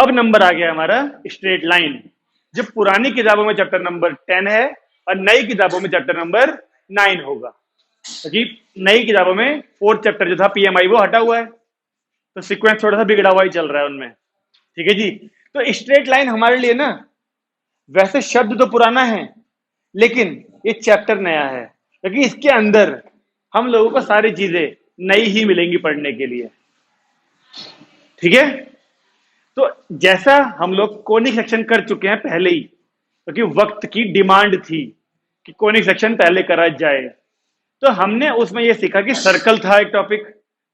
अब नंबर आ गया हमारा स्ट्रेट लाइन, जो पुरानी किताबों में चैप्टर नंबर 10 है और नई किताबों में चैप्टर नंबर 9 होगा, क्योंकि नई किताबों में फोर्थ चैप्टर जो था पीएमआई वो हटा हुआ है, तो सीक्वेंस थोड़ा सा बिगड़ा हुआ ही चल रहा है उनमें। ठीक है जी। तो स्ट्रेट लाइन हमारे लिए ना, वैसे शब्द तो पुराना है लेकिन ये चैप्टर नया है, क्योंकि इसके अंदर हम लोगों को सारी चीजें नई ही मिलेंगी पढ़ने के लिए। ठीक है। तो जैसा हम लोग कोनिक सेक्शन कर चुके हैं पहले ही, क्योंकि वक्त की डिमांड थी कि कोनिक सेक्शन पहले करा जाए, तो हमने उसमें यह सीखा कि सर्कल था एक टॉपिक।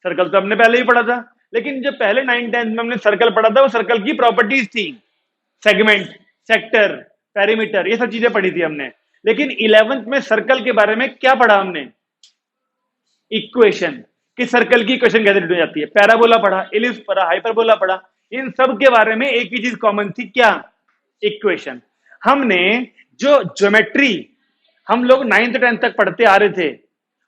सर्कल तो हमने पहले ही पढ़ा था, लेकिन जो पहले 9th-10th में हमने सर्कल पढ़ा था वो सर्कल की प्रॉपर्टीज थी, सेगमेंट, सेक्टर, पेरीमीटर, ये सब चीजें पढ़ी थी हमने। लेकिन 11th में सर्कल के बारे में क्या पढ़ा हमने? इक्वेशन, कि सर्कल की इक्वेशन कैसे हो जाती है। पैराबोला पढ़ा, एलिप्स पढ़ा, हाइपरबोला पढ़ा। इन सब के बारे में एक ही चीज कॉमन थी, क्या? इक्वेशन। हमने जो ज्योमेट्री हम लोग 9th-10th तक पढ़ते आ रहे थे,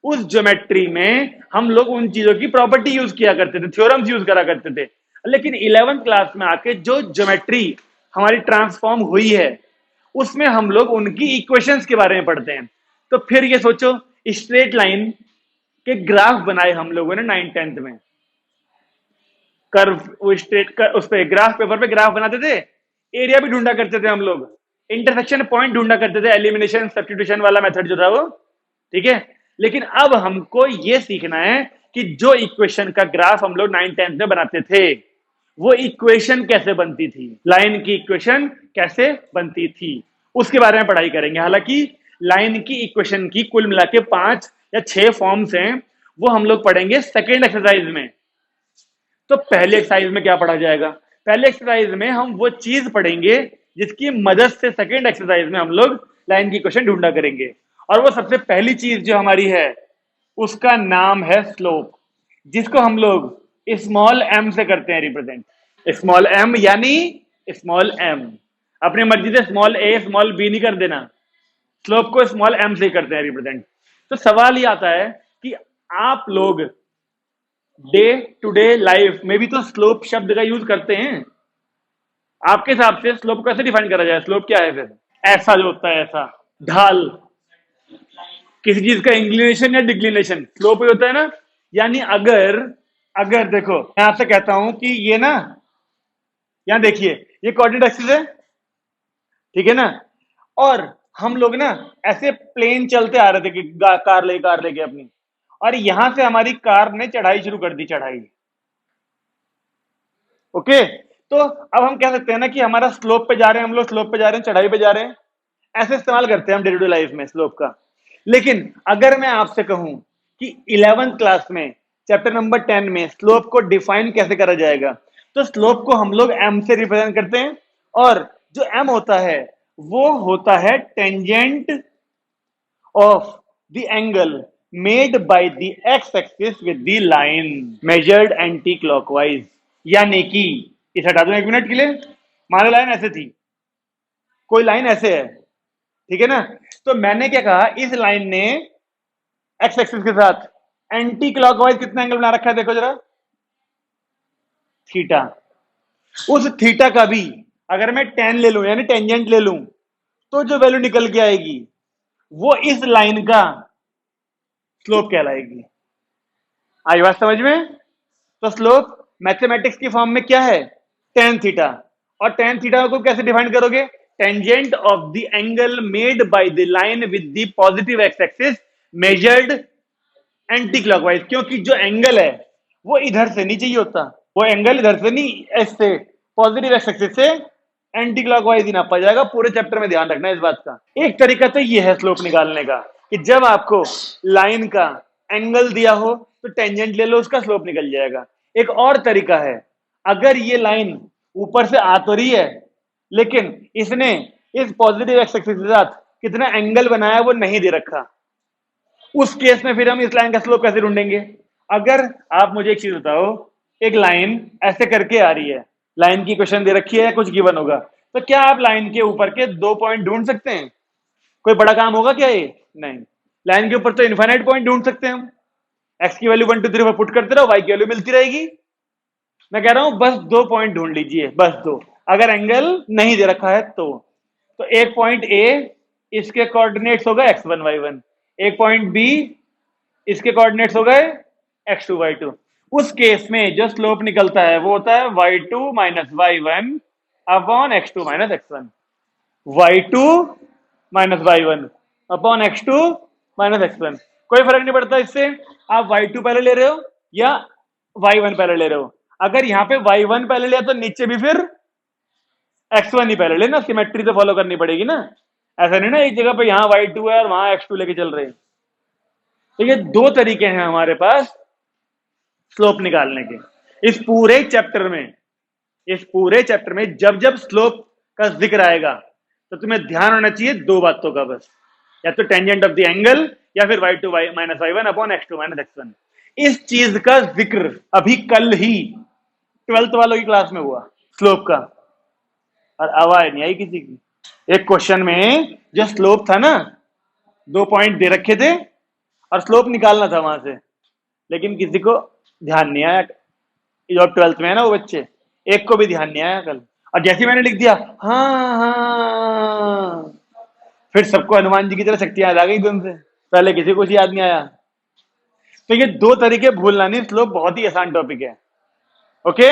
उस ज्योमेट्री में हम लोग उन चीजों की प्रॉपर्टी यूज किया करते थे, थ्योरम्स यूज करा करते थे। लेकिन 11th क्लास में आके जो ज्योमेट्री हमारी ट्रांसफॉर्म हुई है, उसमें हम लोग उनकी इक्वेशंस के बारे में पढ़ते हैं। तो फिर ये सोचो, स्ट्रेट लाइन के ग्राफ बनाए हम लोगों ने 9th-10th में। कर्व, वो स्ट्रेट कर, उस पे ग्राफ पेपर पे ग्राफ बनाते थे, एरिया भी ढूंढा करते थे हम लोग, इंटरसेक्शन पॉइंट ढूंढा करते थे, एलिमिनेशन सब्स्टिट्यूशन वाला मेथड जो था वो। ठीक है। लेकिन अब हमको ये सीखना है कि जो इक्वेशन का ग्राफ हम लोग 9th-10th में बनाते थे, वो इक्वेशन कैसे बनती थी, लाइन की इक्वेशन कैसे बनती थी, उसके बारे में पढ़ाई करेंगे। हालांकि लाइन की इक्वेशन की कुल मिला के 5 या 6 फॉर्म्स हैं, वो हम लोग पढ़ेंगे सेकेंड एक्सरसाइज में। तो पहले एक्सरसाइज में क्या पढ़ा जाएगा? पहले एक्सरसाइज में हम वो चीज पढ़ेंगे जिसकी मदद से सेकेंड एक्सरसाइज में हम लोग लाइन की क्वेश्चन ढूंढा करेंगे। और वो सबसे पहली चीज जो हमारी है, उसका नाम है स्लोप, जिसको हम लोग स्मॉल एम से करते हैं रिप्रेजेंट। स्मॉल एम यानी स्मॉल एम, अपनी मर्जी से स्मॉल ए स्मॉल बी नहीं कर देना, स्लोप को स्मॉल एम से करते हैं रिप्रेजेंट। तो सवाल ये आता है कि आप लोग डे टू डे लाइफ में भी तो स्लोप शब्द का यूज करते हैं। आपके हिसाब से स्लोप कैसे डिफाइन करा जाए? स्लोप क्या है फिर? ऐसा जो होता है, ऐसा ढाल, किसी चीज का इंक्लिनेशन या डिक्लिनेशन स्लोप ही होता है ना। यानी अगर अगर देखो, मैं आपसे कहता हूं कि ये ना, यहां देखिए, ये कोऑर्डिनेट एक्सिस है, ठीक है ना, और हम लोग ना ऐसे प्लेन चलते आ रहे थे कि कार लेके अपनी, और यहां से हमारी कार ने चढ़ाई शुरू कर दी, चढ़ाई। ओके। तो अब हम कह सकते हैं ना कि हमारा स्लोप पे जा रहे हैं, हम लोग स्लोप पे जा रहे हैं, चढ़ाई पे जा रहे हैं, ऐसे इस्तेमाल करते हैं हम डे टू डे लाइफ में स्लोप का। लेकिन अगर मैं आपसे कहूं कि 11th क्लास में चैप्टर नंबर 10 में स्लोप को डिफाइन कैसे करा जाएगा, तो स्लोप को हम लोग एम से रिप्रेजेंट करते हैं, और जो एम होता है वो होता है tangent of the angle made by the x axis with the line measured anti clockwise. यानी कि इसे हटा दूं एक मिनट के लिए, मान लो लाइन ऐसे थी, कोई लाइन ऐसे है, ठीक है ना, तो मैंने क्या कहा, इस लाइन ने एक्स एक्सिस के साथ एंटी क्लॉकवाइज कितना एंगल बना रखा है, देखो जरा, थीटा। उस थीटा का भी अगर मैं 10 ले लूं, यानी टेंजेंट ले लूं, तो जो वैल्यू निकल के आएगी वो इस लाइन का स्लोप कहलाएगी। आई बात समझ में? तो स्लोप मैथमेटिक्स की फॉर्म में क्या है? tan theta. और tan थीटा को कैसे डिफाइन करोगे? Tangent of the angle made by the line with the positive x axis measured anti clockwise. क्योंकि जो एंगल है वो इधर से नहीं चाहिए होता, वो एंगल इधर से नहीं, ऐसे पॉजिटिव एक्स एक्सिस से एंटी क्लॉकवाइज ही नापा जाएगा। पूरे चैप्टर में ध्यान रखना इस बात का। एक तरीका तो ये है स्लोप निकालने का, कि जब आपको लाइन का एंगल दिया हो तो टेंजेंट ले लो, उसका स्लोप निकल जाएगा। एक और तरीका है, अगर ये लाइन ऊपर से आ तो रही है, लेकिन इसने इस पॉजिटिव एक्स एक्सिस के साथ कितना एंगल बनाया वो नहीं दे रखा, उस केस में फिर हम इस लाइन का स्लोप कैसे ढूंढेंगे? अगर आप मुझे एक चीज बताओ, एक लाइन ऐसे करके आ रही है, लाइन की क्वेश्चन दे रखी है या कुछ गिवन होगा, तो क्या आप लाइन के ऊपर के 2 पॉइंट ढूंढ सकते हैं? कोई बड़ा काम होगा क्या ये? नहीं। लाइन के ऊपर तो इनफाइनाइट पॉइंट ढूंढ सकते हैं हम, एक्स की वैल्यू 1 2 3 4 पुट करते रहो, वाई की वैल्यू मिलती रहेगी। मैं कह रहा हूं बस 2 पॉइंट ढूंढ लीजिए, बस 2, अगर एंगल नहीं दे रखा है तो एक पॉइंट ए, इसके कोऑर्डिनेट्स हो गए x1 y1, एक पॉइंट बी, इसके कोऑर्डिनेट्स हो गए x2 y2। उस केस में जो स्लोप निकलता है वो होता है y2 minus y1 upon x2 minus x1, y2 minus y1 upon x2 minus x1। कोई फर्क नहीं पड़ता इससे, आप y2 पहले ले रहे हो या y1 पहले ले रहे हो। अगर यहाँ पे y1 पहले लिया तो नीचे भी फिर x1 ही पहले लेना, सिमेट्री तो फॉलो करनी पड़ेगी ना। ऐसा नहीं ना एक जगह पे यहाँ y2 है और वहां x2 लेके चल रहे हैं। तो ये 2 तरीके हैं हमारे पास स्लोप निकालने के। इस पूरे चैप्टर में जब जब स्लोप का जिक्र आएगा तो तुम्हें ध्यान होना चाहिए 2 बातों का बस, या तो टेंजेंट ऑफ द एंगल या फिर y2 minus y1 upon x2 minus x1। इस चीज का जिक्र अभी कल ही 12th वालों की क्लास में हुआ स्लोप का, और आवाज नहीं आई किसी की। एक क्वेश्चन में जो स्लोप था ना, 2 पॉइंट दे रखे थे और स्लोप निकालना था वहां से, लेकिन किसी को ध्यान नहीं आया। जो 12th में है ना वो बच्चे, एक को भी ध्यान नहीं आया कल। और जैसे मैंने लिख दिया हाँ, फिर सबको हनुमान जी की तरह शक्तियां याद आ गई एकदम से, पहले किसी को याद नहीं आया। तो ये 2 तरीके भूलना नहीं, स्लोप बहुत ही आसान टॉपिक है। ओके,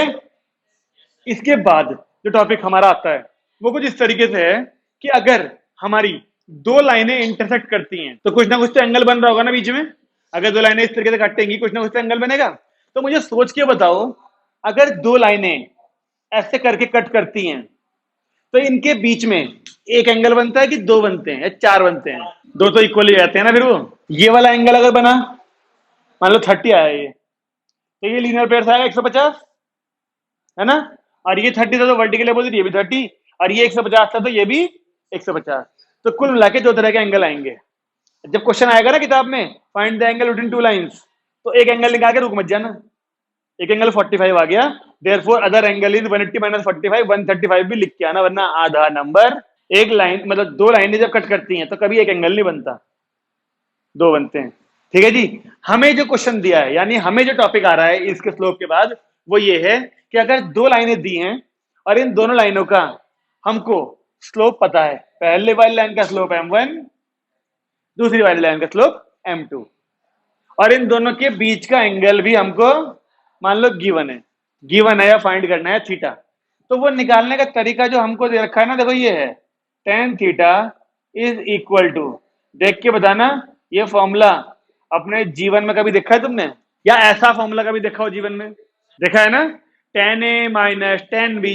इसके बाद जो टॉपिक हमारा आता है वो कुछ इस तरीके से है कि अगर हमारी 2 लाइनें इंटरसेक्ट करती हैं तो कुछ ना कुछ तो एंगल बन रहा होगा ना बीच में। अगर 2 लाइनें इस तरीके से काटेंगी कुछ ना कुछ तो एंगल बनेगा। तो मुझे सोच के बताओ, अगर 2 लाइनें ऐसे करके कट करती हैं तो इनके बीच में एक एंगल बनता है कि 2 बनते हैं या 4 बनते हैं? 2 तो इक्वली रहते हैं ना। फिर वो ये वाला एंगल अगर बना, मान लो 30 आया ये, तो ये लीनियर पेयर से आएगा 150, है ना। और ये 30 था तो वर्टिकल अपोजिट ये भी 30, और ये 150 था तो ये भी 150। तो कुल मिला के 2 तरह के एंगल आएंगे। जब क्वेश्चन आएगा ना किताब में, find the angle between 2 lines, तो एक एंगल निकाल के रुक मत जाना। एक एंगल 45 आ गया, therefore other angle is 180 minus 45, 135 भी लिख के आना, वरना आधा नंबर। एक लाइन मतलब 2 लाइनें जब कट करती हैं तो कभी एक एंगल नहीं बनता, 2 बनते हैं। ठीक है जी। हमें जो क्वेश्चन दिया है, यानी हमें जो टॉपिक आ रहा है इसके स्लोप के बाद, वो ये है कि अगर 2 लाइनें दी हैं और इन दोनों लाइनों का हमको स्लोप पता है, पहले वाली लाइन का स्लोप m1, दूसरी वाली लाइन का स्लोप m2, और इन दोनों के बीच का एंगल भी हमको मान लो गिवन है या फाइंड करना है थीटा। तो वो निकालने का तरीका जो हमको दे रखा है ना, देखो ये है tan theta is equal to, देख के बताना ये फॉर्मूला अपने जीवन में कभी देखा है तुमने, या ऐसा फॉर्मूला कभी देखा हो जीवन में? देखा है ना, tan a minus tan b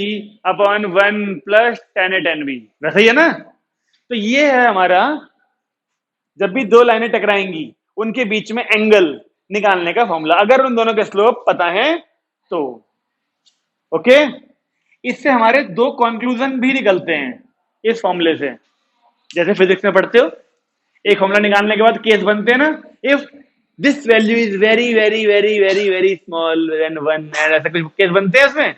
upon 1 plus tan a tan b, वैसा ही है ना। तो ये है हमारा, जब भी 2 लाइनें टकराएंगी उनके बीच में एंगल निकालने का फॉर्मूला, अगर उन दोनों के स्लोप पता है तो। ओके, इससे हमारे 2 कंक्लूजन भी निकलते हैं इस फॉर्मूले से। जैसे फिजिक्स में पढ़ते हो, एक फॉर्मूला निकालने के बाद केस बनते हैं ना, if this value is very very very very very small then 1, ऐसा कुछ केस बनते हैं उसमें।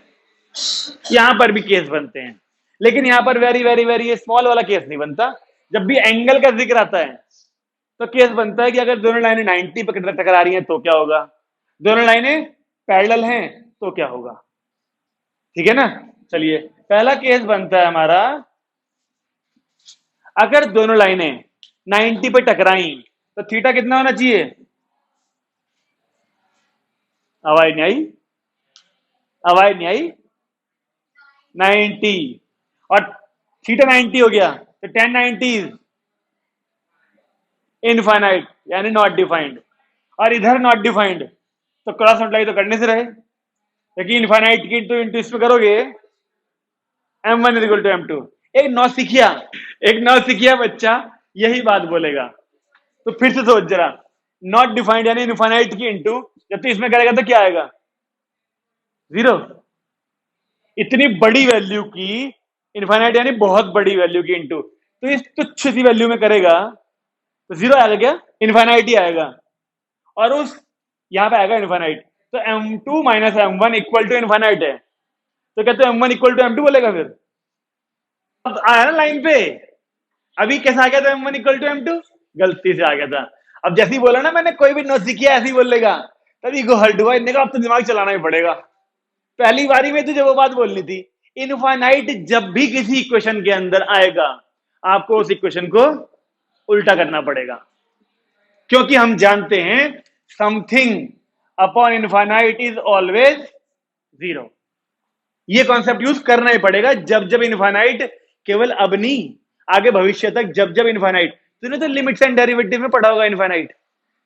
यहां पर भी केस बनते हैं, लेकिन यहां पर वेरी वेरी वेरी स्मॉल वाला केस नहीं बनता। जब भी एंगल का जिक्र आता है तो केस बनता है कि अगर दोनों लाइनें 90 पर टकरा रही हैं तो क्या होगा, दोनों लाइनें पैरेलल हैं तो क्या होगा। ठीक है ना। चलिए, पहला केस बनता है हमारा, अगर दोनों लाइनें 90 पे टकराई तो थीटा कितना होना चाहिए? आवाज नहीं आई, आवाज नहीं आई। 90, और थीटा 90 हो गया तो tan 90 इनफाइनाइट यानी नॉट डिफाइंड, और इधर नॉट डिफाइंड तो क्रॉस मल्टीप्लाई तो करने से रहे, लेकिन इनफाइनाइट की तो इंटू इसमें करोगे m1 is equal to m2। एक नौसिखिया बच्चा यही बात बोलेगा। तो फिर से सोच जरा, नॉट डिफाइंड यानी इनफाइनाइट की इंटू, जब तो इसमें करेगा तो क्या आएगा? 0। इतनी बड़ी वैल्यू की इनफाइनाइट यानी बहुत बड़ी वैल्यू की इंटू, तो इस तुच्छ सी वैल्यू में करेगा तो 0 आएगा क्या? इनफाइनाइट ही आएगा, और उस यहां पे आएगा इनफाइनाइट। तो m2 minus m1 equal to infinite है, तो कहते m1 इक्वल टू m2 बोलेगा। फिर अब आया ना लाइन पे, अभी कैसा आ गया था m1 इक्वल टू m2? गलती से आ गया था। अब जैसे ही बोला ना मैंने, कोई भी नौसिखिया ऐसे ही बोलेगा, तभी को हल्ट हुआ, इनने कहा अब तो दिमाग चलाना ही पड़ेगा। पहली बारी में तुझे वो बात बोलनी थी। इनफाइनाइट जब भी किसी इक्वेशन के अंदर आएगा आपको उस इक्वेशन को उल्टा करना पड़ेगा, क्योंकि हम जानते हैं something upon infinite is always zero. ये कॉन्सेप्ट यूज करना ही पड़ेगा जब जब इनफाइनाइट, केवल अब नहीं, आगे भविष्य तक जब जब इनफाइनाइट। तूने तो लिमिट्स एंड डेरिवेटिव में पढ़ा होगा इनफाइनाइट,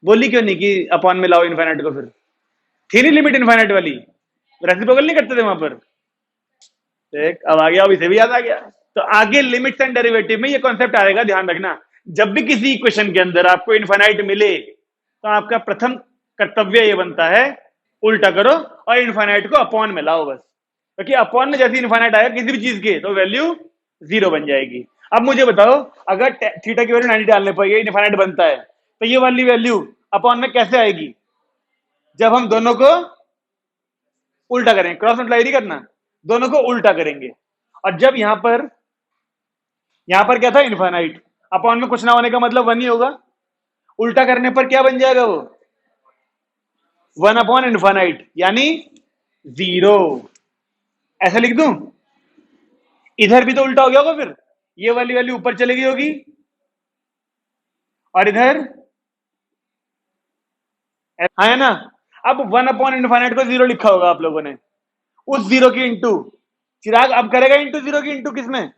बोली क्यों नहीं कि अपॉन में लाओ इनफाइनाइट को? फिर थी नहीं लिमिट इनफाइनाइट वाली, रेसिप्रोकल नहीं करते थे वहां पर? देख अब आ गया, अब इसे भी याद आ गया। तो आगे लिमिट्स एंड डेरिवेटिव में ये कॉन्सेप्ट आएगा, ध्यान रखना। जब भी किसी इक्वेशन के अंदर आपको इनफाइनाइट मिले तो आपका प्रथम कर्तव्य ये बनता है उल्टा करो और इनफाइनाइट को अपॉन में लाओ बस, क्योंकि अपॉन में जैसे इनफाइनाइट आएगा किसी भी चीज के तो वैल्यू जीरो बन जाएगी। अब मुझे बताओ, अगर थीटा की वैल्यू 90 डालने पर ये इनफाइनाइट बनता है तो ये वाली वैल्यू अपॉन में कैसे आएगी? जब हम दोनों को उल्टा करेंगे, क्रॉस मल्टीप्लाई नहीं करना, दोनों को उल्टा करेंगे। और जब यहां पर क्या था? इनफाइनाइट। अपॉन में कुछ ना होने का मतलब वन ही होगा, उल्टा करने पर क्या बन जाएगा? वो वन अपॉन इनफाइनाइट यानी जीरो। ऐसा लिख दूं? इधर भी तो उल्टा हो गया होगा, फिर ये वाली वैल्यू ऊपर चली गई होगी और इधर है ना। अब वन अपॉन इनफाइनाइट को जीरो लिखा होगा आप लोगों ने, उस जीरो की इंटू चिराग अब करेगा इंटू जीरो की इंटू किसमें?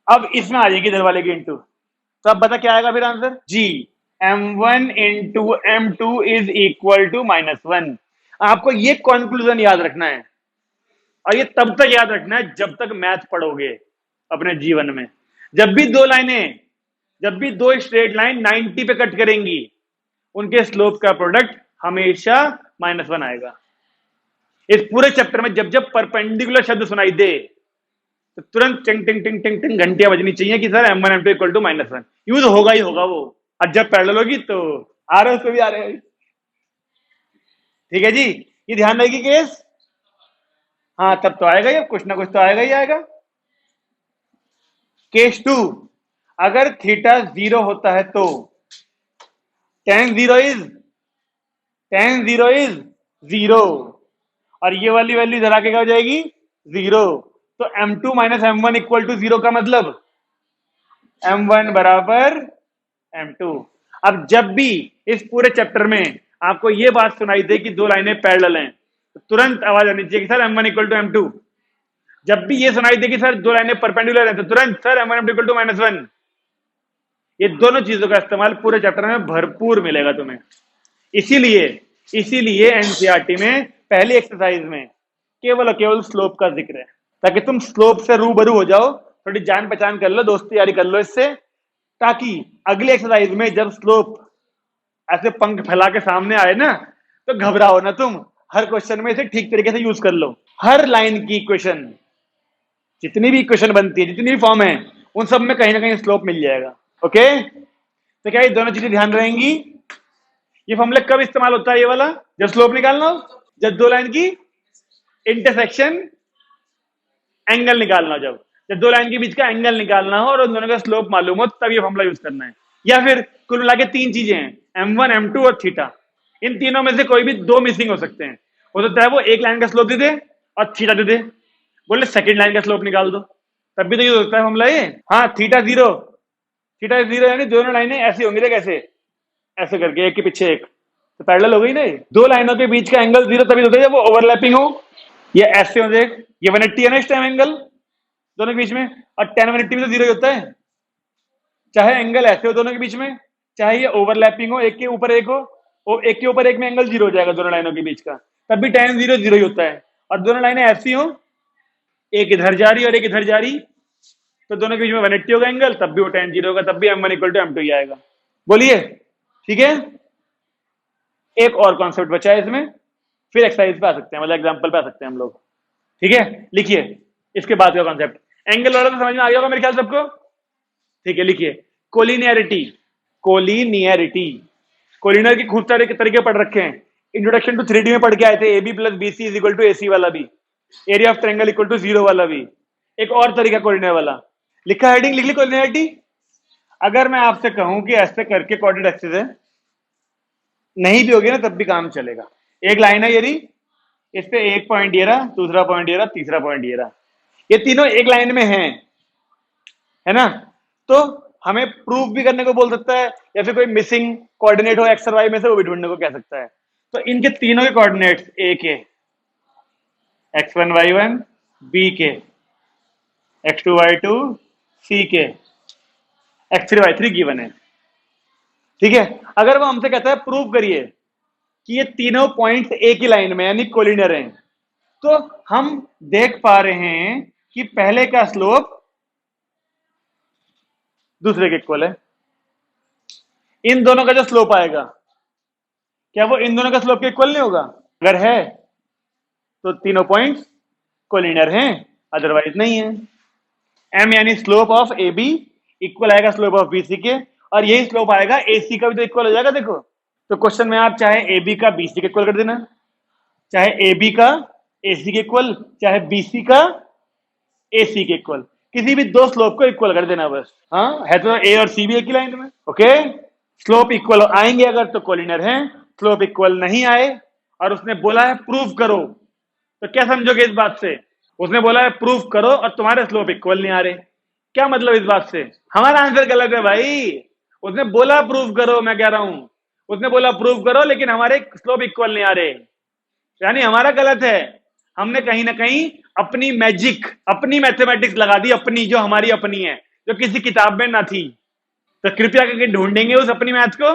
अब इसमें आ जाएगी इधर वाले की इंटू। तो अब बता क्या आएगा फिर आंसर? जी, m1 into m2 is equal to -1। आपको ये कंक्लूजन याद रखना है, और ये तब तक याद रखना है जब तक मैथ पढ़ोगे अपने जीवन में। जब भी दो स्ट्रेट लाइन 90 पे कट करेंगी उनके स्लोप का प्रोडक्ट हमेशा -1 आएगा। इस पूरे चैप्टर में जब जब परपेंडिकुलर शब्द सुनाई दे तो तुरंत टिंग टिंग टिंग टिंग टिंग घंटियां बजनी चाहिए कि sir m1 m2 equal to -1 use होगा ही होगा वो। और जब पैरेलल होगी तो आ रहे उसको भी आ रहे। ठीक है जी, ये ध्यान रहेगी केस। हाँ तब तो आएगा ही, कुछ ना कुछ तो आएगा ही आएगा। केस 2, अगर थीटा 0 होता है तो tan 0 इज 0, और ये वाली वैल्यू इधर आके क्या हो जाएगी? 0। तो m2 minus m1 equal to 0 का मतलब m1 बराबर m2। अब जब भी इस पूरे चैप्टर में आपको ये बात सुनाई दे कि दो लाइनें पैरेलल हैं तो तुरंत आवाज आनी चाहिए कि sir m1 equal to m2। जब भी ये सुनाई दे कि सर दो लाइनें परपेंडिकुलर हैं तो तुरंत सर m1 इक्वल टू -1। ये दोनों चीजों का इस्तेमाल पूरे चैप्टर में भरपूर मिलेगा तुम्हें। इसीलिए एनसीईआरटी में पहली एक्सरसाइज में केवल और केवल स्लोप का जिक्र है, ताकि तुम स्लोप से रूबरू हो जाओ, थोड़ी जान पहचान कर लो, दोस्ती यारी कर लो इससे, ताकि अगली एक्सरसाइज में जब स्लोप ऐसे पंख फैला के सामने आए ना तो घबराओ ना तुम, हर क्वेश्चन में इसे ठीक तरीके से यूज कर लो। हर लाइन की इक्वेशन, जितनी भी इक्वेशन बनती है, जितनी भी फॉर्म है, उन सब में कहीं ना कहीं स्लोप मिल जाएगा। ओके, तो क्या ये दोनों चीजें ध्यान रहेंगी? ये फॉर्मूला कब इस्तेमाल होता है? ये वाला जब स्लोप निकालना हो, जब दो लाइन की इंटरसेक्शन एंगल निकालना हो, जब दो लाइन के बीच का एंगल निकालना हो और उन दोनों का स्लोप मालूम हो, तब ये फॉर्मूला यूज करना है। या फिर कुल मिला के तीन चीजें हैं, m1 m2 और थीटा। इन तीनों में से कोई भी दो मिसिंग हो सकते हैं। हो सकता है वो एक लाइन का स्लोप दे दे और थीटा दे दे, बोले सेकंड लाइन का स्लोप निकाल दो, तब भी तो यूज होता है फॉर्मूला ये। हाँ, थीटा जीरो यानी दोनों लाइनें ऐसी होंगी, देख ऐसे ऐसे करके एक के पीछे एक, तो पैरेलल हो गई ना। दो लाइनों के बीच का एंगल जीरो तभी होता है जब वो ओवरलैपिंग हो। ये ऐसे हो, देख ये 180 है ना इस टाइम एंगल दोनों के बीच में, और tan 180 भी तो जीरो ही होता है। चाहे एंगल ऐसे हो दोनों के बीच में, चाहे ये ओवरलैपिंग हो, एक के ऊपर एक हो, और एक के ऊपर एक में एंगल जीरो हो जाएगा दोनों लाइनों के बीच का, तब भी tan 0 जीरो ही होता है। और दोनों लाइनें ऐसी हो, एक इधर जा रही और एक इधर जा रही, तो दोनों के बीच में 180 होगा एंगल, तब भी वो tan 0 होगा, तब भी m1 इक्वल टू m2 ही आएगा। बोलिए, ठीक है। एक और कॉन्सेप्ट बचा है इसमें, फिर एक्सरसाइज पे आ सकते हैं, मतलब एग्जांपल पे आ सकते हैं हम लोग। ठीक है, लिखिए इसके बाद का कॉन्सेप्ट। एंगल वाला तो समझ में आ गया होगा मेरे ख्याल सबको। ठीक है, लिखिए कोलिनियरिटी। कोलिनियर की खूब सारे तरीके पढ़ रखे हैं, इंट्रोडक्शन टू 3D में पढ़ के आए थे, AB plus BC is equal to AC वाला भी, area of triangle equal to 0 वाला भी। एक और तरीका कोलिनियर वाला, लिखा हेडिंग लिख ली कोलिनियरिटी। अगर मैं आपसे कहूं कि ऐसे करके कोऑर्डिनेट एक्सिस है, नहीं भी होगी ना तब भी काम चलेगा। एक लाइन है ये रही, इस पे एक पॉइंट ये रहा, दूसरा पॉइंट ये रहा, तीसरा पॉइंट ये रहा, ये तीनों एक लाइन में हैं, है ना। तो हमें प्रूफ भी करने को बोल सकता है, या फिर कोई मिसिंग कोऑर्डिनेट हो एक्स और वाई में से, वो भी ढूंढने को कह सकता है। तो इनके तीनों के कोऑर्डिनेट्स ए के x1 y1, बी के x2 y2, सी के x3 y3 गिवन है। ठीक है, अगर वो हमसे कहता है प्रूव करिए कि ये तीनों पॉइंट्स एक ही लाइन में यानी कोलिनियर हैं, तो हम देख पा रहे हैं कि पहले का स्लोप दूसरे के इक्वल है। इन दोनों का जो स्लोप आएगा, क्या वो इन दोनों का स्लोप के इक्वल नहीं होगा? अगर है तो तीनों पॉइंट्स कोलिनियर हैं, अदरवाइज नहीं है। एम यानी slope of A B equal आएगा स्लोप ऑफ बी सी के, और यही स्लोप आएगा ए सी का भी तो इक्वल हो जाएगा। देखो, तो क्वेश्चन में आप चाहे ए बी का बी सी के इक्वल कर देना, चाहे ए बी का ए सी के इक्वल, चाहे बी सी का ए सी के इक्वल, किसी भी दो स्लोप को इक्वल कर देना बस। हाँ, है तो ए और सी भी एक ही लाइन में। ओके, स्लोप इक्वल आएंगे अगर तो कोलिनियर हैं, स्लोप इक्वल नहीं आए और उसने बोला है प्रूव करो, तो क्या समझोगे इस बात से? उसने बोला है प्रूव करो और तुम्हारे स्लोप इक्वल नहीं आ रहे, क्या मतलब इस बात से? हमारा आंसर गलत है भाई। उसने बोला प्रूव करो, मैं कह रहा हूं उसने बोला प्रूव करो, लेकिन हमारे स्लोप इक्वल नहीं आ रहे, यानी हमारा गलत है। हमने कहीं ना कहीं अपनी मैजिक, अपनी मैथमेटिक्स लगा दी, अपनी जो हमारी अपनी है, जो किसी किताब में ना थी। तो कृपया करके ढूंढेंगे उस अपनी मैथ को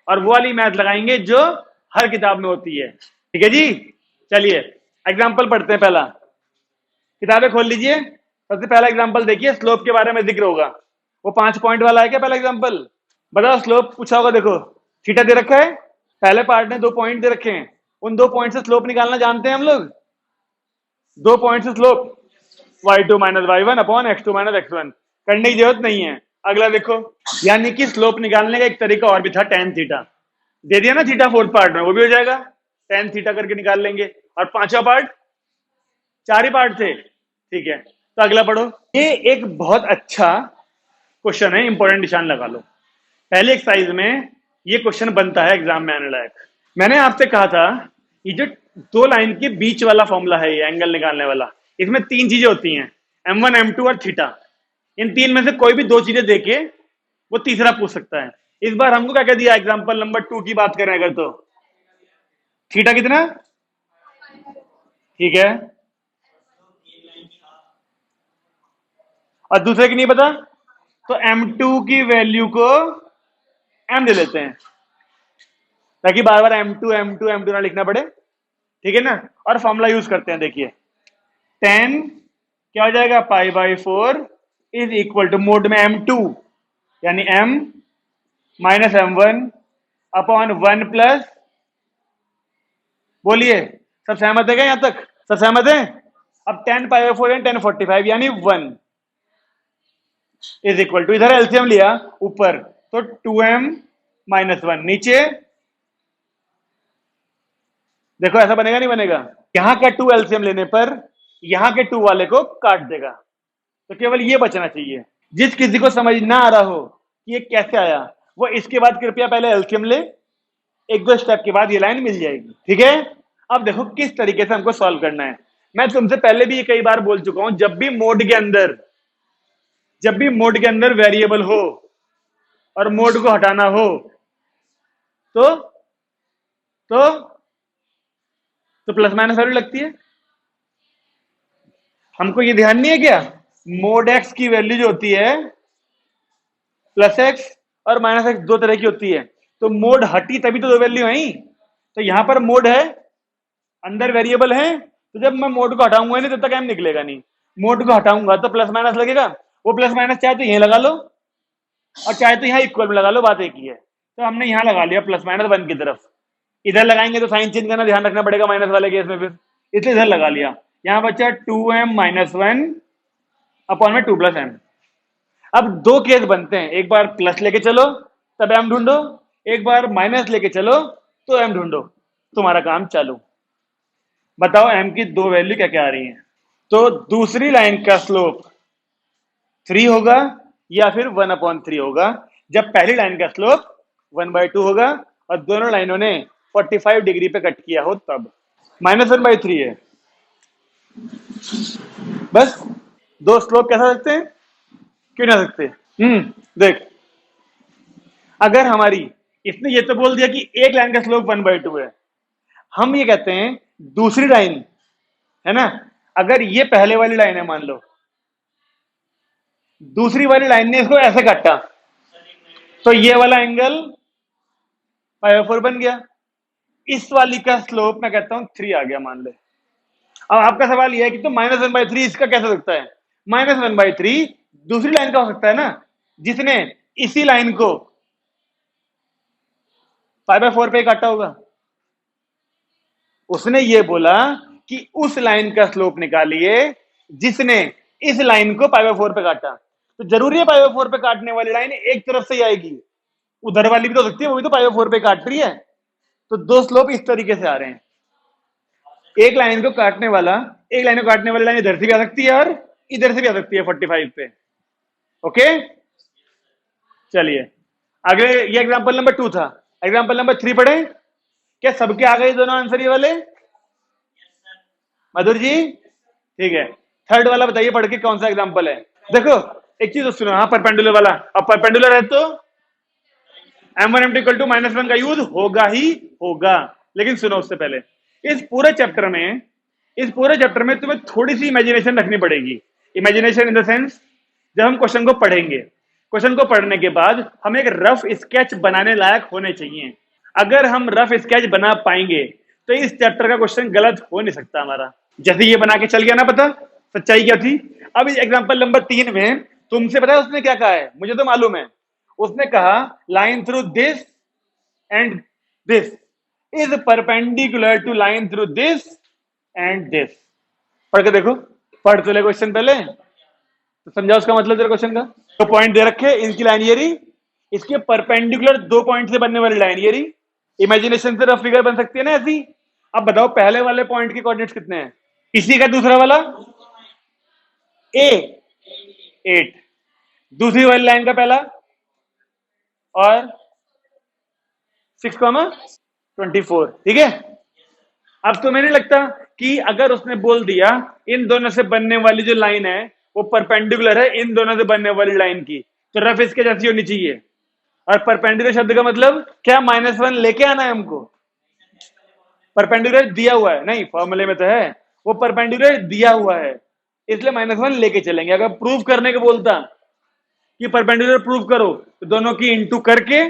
और वो वाली मैथ लगाएंगे जो हर किताब में होती है। ठीक है जी, चलिए एग्जाम्पल पढ़ते हैं। पहला, किताबें खोल लीजिए, सबसे पहला एग्जाम्पल देखिए, स्लोप के बारे में जिक्र होगा। वो 5 पॉइंट वाला है क्या पहला एग्जाम्पल? बताओ, स्लोप पूछा होगा, देखो थीटा दे रखा है, पहले पार्ट में 2 पॉइंट दे रखे हैं, उन 2 पॉइंट से स्लोप निकालना जानते हैं हम लोग। 2 पॉइंट से slope y2 minus y1 upon x2 minus x1, करने की जरूरत नहीं है। अगला देखो, यानी कि स्लोप निकालने का एक तरीका और भी था, tan थीटा दे दिया ना थीटा फोर्थ पार्ट में, वो भी हो जाएगा, tan थीटा करके निकाल लेंगे। और पांचवा पार्ट, 4 ही पार्ट थे, ठीक है। तो अगला पढ़ो, ये एक बहुत अच्छा क्वेश्चन है, इंपॉर्टेंट निशान लगा लो। पहले एक्सरसाइज में ये क्वेश्चन बनता है एग्जाम में आने लायक। मैंने आपसे कहा था ये जो 2 लाइन के बीच वाला फॉर्मूला है, ये एंगल निकालने वाला, इसमें 3 चीजें होती हैं, m1 m2 और थीटा। इन 3 में से कोई भी 2 चीजें देके वो तीसरा पूछ सकता है। इस बार हमको क्या कह दिया, एग्जाम्पल नंबर 2 की बात करें अगर, तो थीटा कितना, ठीक है, और दूसरे की नहीं पता, तो m2 की वैल्यू को m दे लेते हैं, ताकि बार बार m2 m2 m2 ना लिखना पड़े, ठीक है ना। और फॉर्मूला यूज करते हैं, देखिए 10 क्या हो जाएगा, π/4 इज इक्वल टू मोड में m2 यानी m minus m1 upon 1 plus, बोलिए सब सहमत है क्या यहां तक? सब सहमत है? अब 10π/4 एंड 1045 यानी 1 इज इक्वल टू, इधर एलसीएम लिया ऊपर, तो 2m माइनस 1 नीचे, देखो ऐसा बनेगा नहीं बनेगा? यहां का 2 एलसीएम लेने पर यहां के 2 वाले को काट देगा, तो केवल ये बचना चाहिए। जिस किसी को समझ ना आ रहा हो कि ये कैसे आया, वो इसके बाद कृपया पहले एलसीएम ले, 1-2 स्टेप के बाद ये लाइन मिल जाएगी, ठीक है। अब देखो किस तरीके से हमको सॉल्व करना है। मैं तुमसे पहले भी ये कई बार बोल चुका हूं, जब भी मोड के अंदर वेरिएबल हो और मोड को हटाना हो, तो तो तो प्लस माइनस वैल्यू लगती है। हमको ये ध्यान नहीं है क्या, मोड एक्स की वैल्यू जो होती है प्लस एक्स और माइनस एक्स 2 तरह की होती है, तो मोड हटी तभी तो 2 वैल्यू आई। तो यहां पर मोड है, अंदर वेरिएबल है, तो जब मैं मोड को हटाऊंगा नहीं तब तक एम निकलेगा नहीं, मोड को हटाऊंगा तो प्लस माइनस लगेगा। वो प्लस माइनस चाहे तो यहीं लगा लो और चाहे तो यहाँ इक्वल में लगा लो, बात एक ही है। तो हमने यहाँ लगा लिया प्लस माइनस 1 की तरफ, इधर लगाएंगे तो साइन चेंज करना ध्यान रखना पड़ेगा माइनस वाले केस में, फिर इसलिए इधर लगा लिया। यहाँ बचा 2m माइनस 1 अपॉन में 2 प्लस m। अब 2 केस बनते हैं, एक बार प्लस लेके चलो तब m ढूंढो, एक बार माइनस लेके चलो तो m ढूंढो, तुम्हारा काम चालू। बताओ m की 2 वैल्यू क्या क्या आ रही है। तो दूसरी लाइन का स्लोप 3 होगा या फिर 1/3 होगा, जब पहली लाइन का स्लोप 1/2 होगा और दोनों लाइनों ने 45 डिग्री पे कट किया हो तब। -1/3 है। बस दो स्लोप कैसा सकते हैं, क्यों ना सकते। देख, अगर हमारी, इसने ये तो बोल दिया कि एक लाइन का स्लोप 1/2 है, हम ये कहते हैं दूसरी लाइन है ना, अगर ये पहले वाली लाइन है मान लो, दूसरी वाली लाइन ने इसको ऐसे काटा, तो ये वाला एंगल π/4 बन गया। इस वाली का स्लोप मैं कहता हूं 3 आ गया मान ले। अब आपका सवाल यह है कि तो -1/3 इसका कैसे हो सकता है। -1/3 दूसरी लाइन का हो सकता है ना, जिसने इसी लाइन को π/4 पे काटा होगा। उसने ये बोला कि उस लाइन का स्लोप निकालिए जिसने इस लाइन को π/4 पे काटा। तो जरूरी है π/4 पे काटने वाली लाइन एक तरफ से ही आएगी, उधर वाली भी तो हो सकती है, वो भी तो π/4 पे काट रही है। तो दो स्लोप इस तरीके से आ रहे हैं, एक लाइन को काटने वाला, एक लाइन को काटने वाली लाइन इधर से भी आ सकती है और इधर से भी आ सकती है 45 पे। ओके, चलिए आगे, ये एग्जांपल नंबर 2 था। एग्जांपल नंबर 3 पढ़े। क्या सबके आ गए दोनों आंसर ये वाले, मधुर जी? ठीक है, थर्ड वाला बताइए पढ़ के कौन सा एग्जांपल है। देखो एक चीज तो सुनो, हाँ परपेंडुलर वाला, अब परपेंडुलर है तो m1 m2 = -1 का यूज होगा ही होगा। लेकिन सुनो उससे पहले, इस पूरे चैप्टर में, इस पूरे चैप्टर में तुम्हें थोड़ी सी इमेजिनेशन रखनी पड़ेगी। इमेजिनेशन इन द सेंस, जब हम क्वेश्चन को पढ़ेंगे, क्वेश्चन को पढ़ने के बाद हम एक रफ स्केच बनाने लायक होने चाहिए। अगर हम रफ स्केच बना पाएंगे तो इस चैप्टर का क्वेश्चन गलत हो नहीं सकता हमारा। जैसे ये बना के चल गया ना, पता सच्चाई क्या थी। अब इस एग्जांपल नंबर 3 में तुमसे पता है उसने क्या कहा है, मुझे तो मालूम है। उसने कहा line through this and this is perpendicular to line through this and this. पढ़ के देखो, पढ़ तो ले क्वेश्चन पहले, तो समझा उसका मतलब तेरे क्वेश्चन का। दो पॉइंट दे रखे, इनकी लाइन ये रही, इसके परपेंडिकुलर दो पॉइंट से बनने वाली लाइन ये रही। इमेजिनेशन से रफ फिगर बन सकती है ना ऐसी। अब बताओ पहले वाले पॉइंट के कोऑर्डिनेट्स कितने हैं, इसी का दूसरा वाला ए 8, दूसरी वाली लाइन का पहला और 6,24, ठीक है। अब तो नहीं लगता कि अगर उसने बोल दिया इन दोनों से बनने वाली जो लाइन है वो परपेंडिकुलर है इन दोनों से बनने वाली लाइन की, तो रफ इसके जैसी होनी चाहिए। और परपेंडिकुलर शब्द का मतलब क्या, -1 लेके आना है हमको। परपेंडिकुलर दिया हुआ है, नहीं फॉर्मूले में तो है, वो परपेंडिकुलर दिया हुआ है, इसलिए -1 लेके चलेंगे। अगर प्रूव करने को बोलता कि परपेंडिकुलर प्रूव करो, तो दोनों की इंटू करके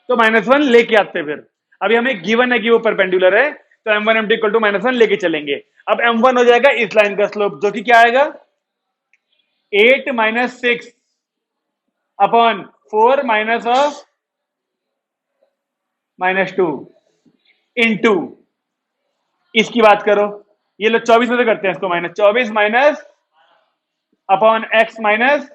तो -1 लेके आते। फिर अभी हमें गिवन है कि वो परपेंडिकुलर है, तो m1 m2 = -1 लेके चलेंगे। अब m1 हो जाएगा इस लाइन का स्लोप, जो कि क्या आएगा 8 - 6 अपॉन 4 माइनस ऑफ -2 इंटू, इसकी बात करो, ये लोग 24 में से करते हैं इसको, -24 माइनस अपॉन x माइनस।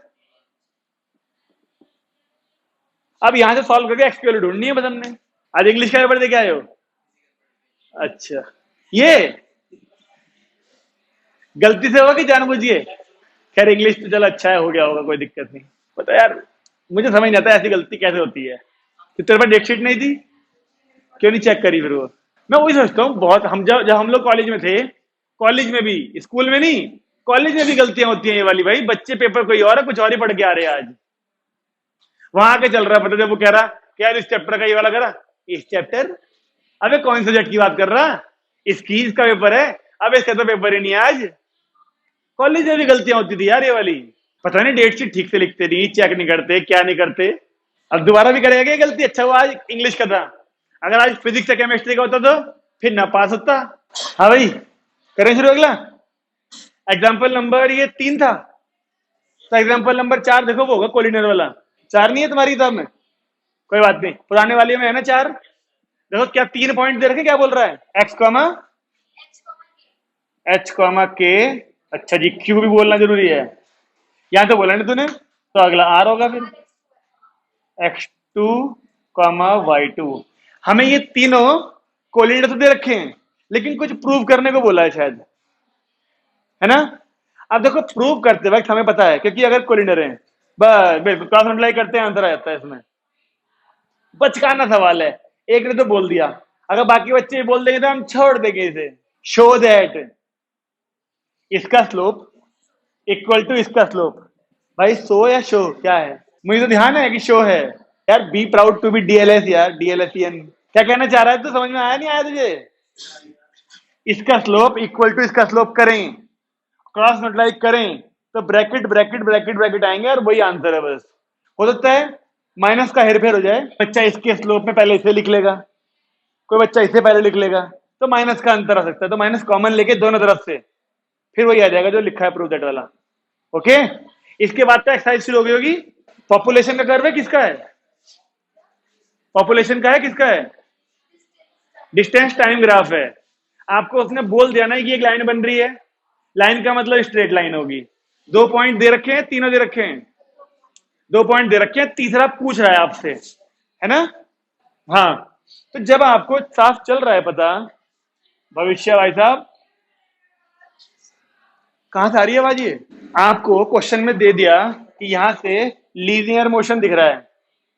अब यहां से सॉल्व करके x की वैल्यू ढूंढनी है बस हमने। आज इंग्लिश का पेपर देके आए हो? अच्छा, ये गलती से होगा कि जानबूझिए? खैर इंग्लिश तो चलो अच्छा है, हो गया होगा, कोई दिक्कत नहीं। पता यार मुझे समझ नहीं आता ऐसी गलती कैसे होती है कि तेरे पास डेटशीट नहीं थी, क्यों नहीं चेक करी फिर वो। मैं वही सोचता हूँ बहुत, हम जब जब हम लोग कॉलेज में थे, कॉलेज में भी, स्कूल में नहीं, कॉलेज में भी गलतियां होती हैं ये वाली। भाई बच्चे पेपर कोई और है, कुछ और ही पढ़ के आ रहे हैं आज। वहां आके चल रहा है पता, जब वो कह रहा क्या यार इस चैप्टर का ये वाला करा, इस चैप्टर, अबे कौन सा सब्जेक्ट की बात कर रहा, इसकी, इसका पेपर है, अब इसका तो पेपर ही नहीं है आज। कॉलेज में भी गलतियां होती थी यार ये वाली। पता नहीं डेट शीट ठीक से लिखते नहीं, चेक नहीं करते, क्या नहीं करते। अब दोबारा भी करेगा ये गलती। अच्छा हुआ आज इंग्लिश का था, अगर आज फिजिक्स या केमिस्ट्री का होता तो फिर ना पास होता। हाँ भाई करें शुरू अगला। एग्जाम्पल नंबर ये 3 था, तो एग्जाम्पल नंबर 4 देखो, वो होगा कोलिनियर वाला। 4 नहीं है तुम्हारी किताब में, कोई बात नहीं, पुराने वाले में है ना 4। देखो क्या 3 पॉइंट दे रखे, क्या बोल रहा है, x, h, k। अच्छा जी, q भी बोलना जरूरी है, यहां तो बोला नहीं तूने, तो अगला r होगा फिर x2, y2। हमें ये तीनों कोलिनियर तो दे रखे हैं, लेकिन कुछ प्रूव करने को बोला है शायद, है ना। अब देखो प्रूव करते वक्त हमें पता है, क्योंकि अगर कोलिनियर है, बस बिल्कुल क्रॉस मल्टीप्लाई करते हैं आंसर आ जाता है इसमें। बचकाना सवाल है, एक ने तो बोल दिया, अगर बाकी बच्चे बोल देंगे तो हम छोड़ देंगे इसे। शो दैट इसका स्लोप इक्वल टू इसका स्लोप। भाई शो या शो क्या है? मुझे तो ध्यान है कि शो है। यार be proud to be DLS यार, डीएलएसईएन। क्या कहना चाह रहा है? तो समझ में आया नहीं आया तुझे? इसका स्लोप इक्वल टू इसका स्लोप करें, क्रॉस मल्टीप्लाई करें, तो ब्रैकेट ब्रैकेट ब्रैकेट ब्रैकेट आएंगे और वही आंसर है बस। हो सकता है माइनस का हेरफेर हो जाए, बच्चा इसके स्लोप में पहले इसे लिख लेगा, कोई बच्चा इसे पहले लिख लेगा, तो माइनस का अंतर आ सकता है। तो माइनस कॉमन लेके दोनों तरफ से फिर वही आ जाएगा जो लिखा है प्रूफ दैट वाला। ओके, इसके बाद तो एक्सरसाइज शुरू हो गई होगी। पॉपुलेशन का कर्व है किसका है? पॉपुलेशन का है किसका है? डिस्टेंस टाइम ग्राफ है। आपको उसने बोल दिया ना कि एक लाइन बन रही है, लाइन का मतलब स्ट्रेट लाइन होगी। 2 पॉइंट दे रखे हैं, तीनों दे रखे हैं, 2 पॉइंट दे रखे हैं, तीसरा पूछ रहा है आपसे, है ना? हाँ, तो जब आपको साफ चल रहा है पता, भविष्य भाई साहब कहां से आ रही है आवाज? ये आपको क्वेश्चन में दे दिया कि यहां से लीनियर मोशन दिख रहा है,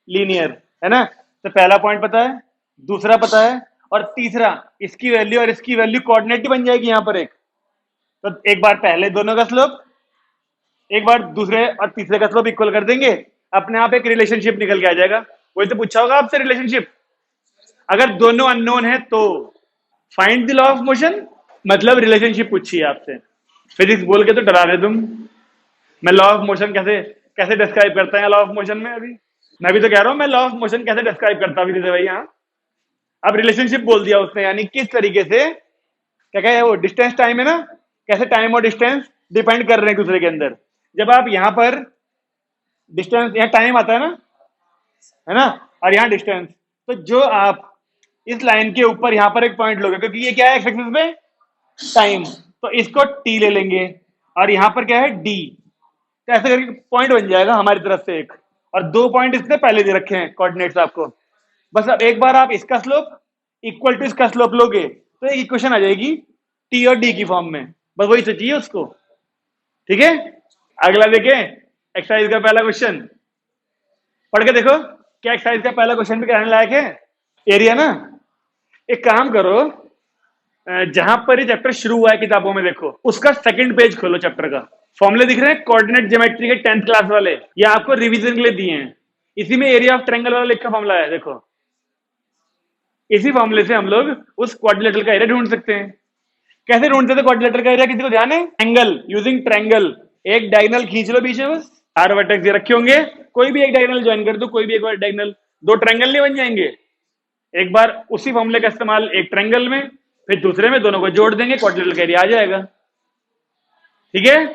लीनियर, है ना? तो पहला पॉइंट पता है, दूसरा पता है, और तीसरा इसकी वैल्यू और इसकी वैल्यू कोऑर्डिनेट ही बन जाएगी यहां पर एक। तो एक बार पहले दोनों का स्लोप, एक बार दूसरे और तीसरे का स्लोप इक्वल कर देंगे, अपने आप एक रिलेशनशिप निकल के आ जाएगा। वही तो पूछा होगा आपसे, रिलेशनशिप। अगर दोनों अननोन है तो find the law of motion, मतलब रिलेशनशिप पूछी है आपसे। फिजिक्स बोल के तो डरा रहे तुम। मैं लॉ ऑफ मोशन कैसे कैसे डिस्क्राइब करता है लॉ ऑफ मोशन में अभी? मैं भी तो कह रहा हूं मैं लॉ ऑफ मोशन कैसे डिस्क्राइब करता अभी भाई। यहाँ अब रिलेशनशिप बोल दिया उसने, यानी किस तरीके से, क्या क्या है वो, डिस्टेंस टाइम है ना, कैसे टाइम और डिस्टेंस डिपेंड कर रहे हैं एक दूसरे के अंदर। जब आप यहाँ पर डिस्टेंस, यहाँ टाइम आता है ना, और यहाँ डिस्टेंस, तो जो आप इस लाइन के ऊपर यहाँ पर एक पॉइंट लोगे, क्योंकि ये क्या है एक्स एक्सिस पे टाइम, तो इसको टी ले लेंगे, और यहाँ पर क्या है डी। तो ऐसे करके पॉइंट बन जाएगा हमारी तरफ से एक, और 2 पॉइंट इसने पहले दे रखे हैं कोऑर्डिनेट्स आपको। बस अब एक बार आप इसका स्लोप इक्वल टू इसका स्लोप लोगे तो एक इक्वेशन आ जाएगी टी और डी की फॉर्म में। बस वही चाहिए उसको। ठीक है, अगला देखें, एक्सरसाइज का पहला क्वेश्चन पढ़ के देखो। क्या एक्सरसाइज का पहला क्वेश्चन भी कहने लायक है? एरिया ना। एक काम करो, जहां पर ये चैप्टर शुरू हुआ है किताबों में देखो, उसका सेकंड पेज खोलो चैप्टर का। फॉर्मूले दिख रहे हैं कोऑर्डिनेट ज्योमेट्री के 10th क्लास वाले, ये आपको रिवीजन के लिए दिए हैं। इसी में एरिया ऑफ ट्रायंगल वाला लिखा फॉर्मूला है, देखो। इसी फॉर्मूले से हम लोग उस क्वाड्रिलेटरल का एरिया ढूंढ सकते हैं। कैसे ढूंढते थे क्वाड्रिलेटरल का एरिया, किसी को ध्यान है? Angle, using triangle. एक डायगोनल खींच लो बीच में, बस 4 वर्टेक्स ये रखे होंगे, कोई भी एक डायगोनल ज्वाइन कर दो, कोई भी एक बार डायगोनल, 2 ट्रायंगल नहीं बन जाएंगे? एक बार उसी फॉर्मूले का इस्तेमाल एक ट्रायंगल में, फिर दूसरे में, दोनों को जोड़ देंगे, क्वाड्रिलेटरल का एरिया आ जाएगा। ठीक है,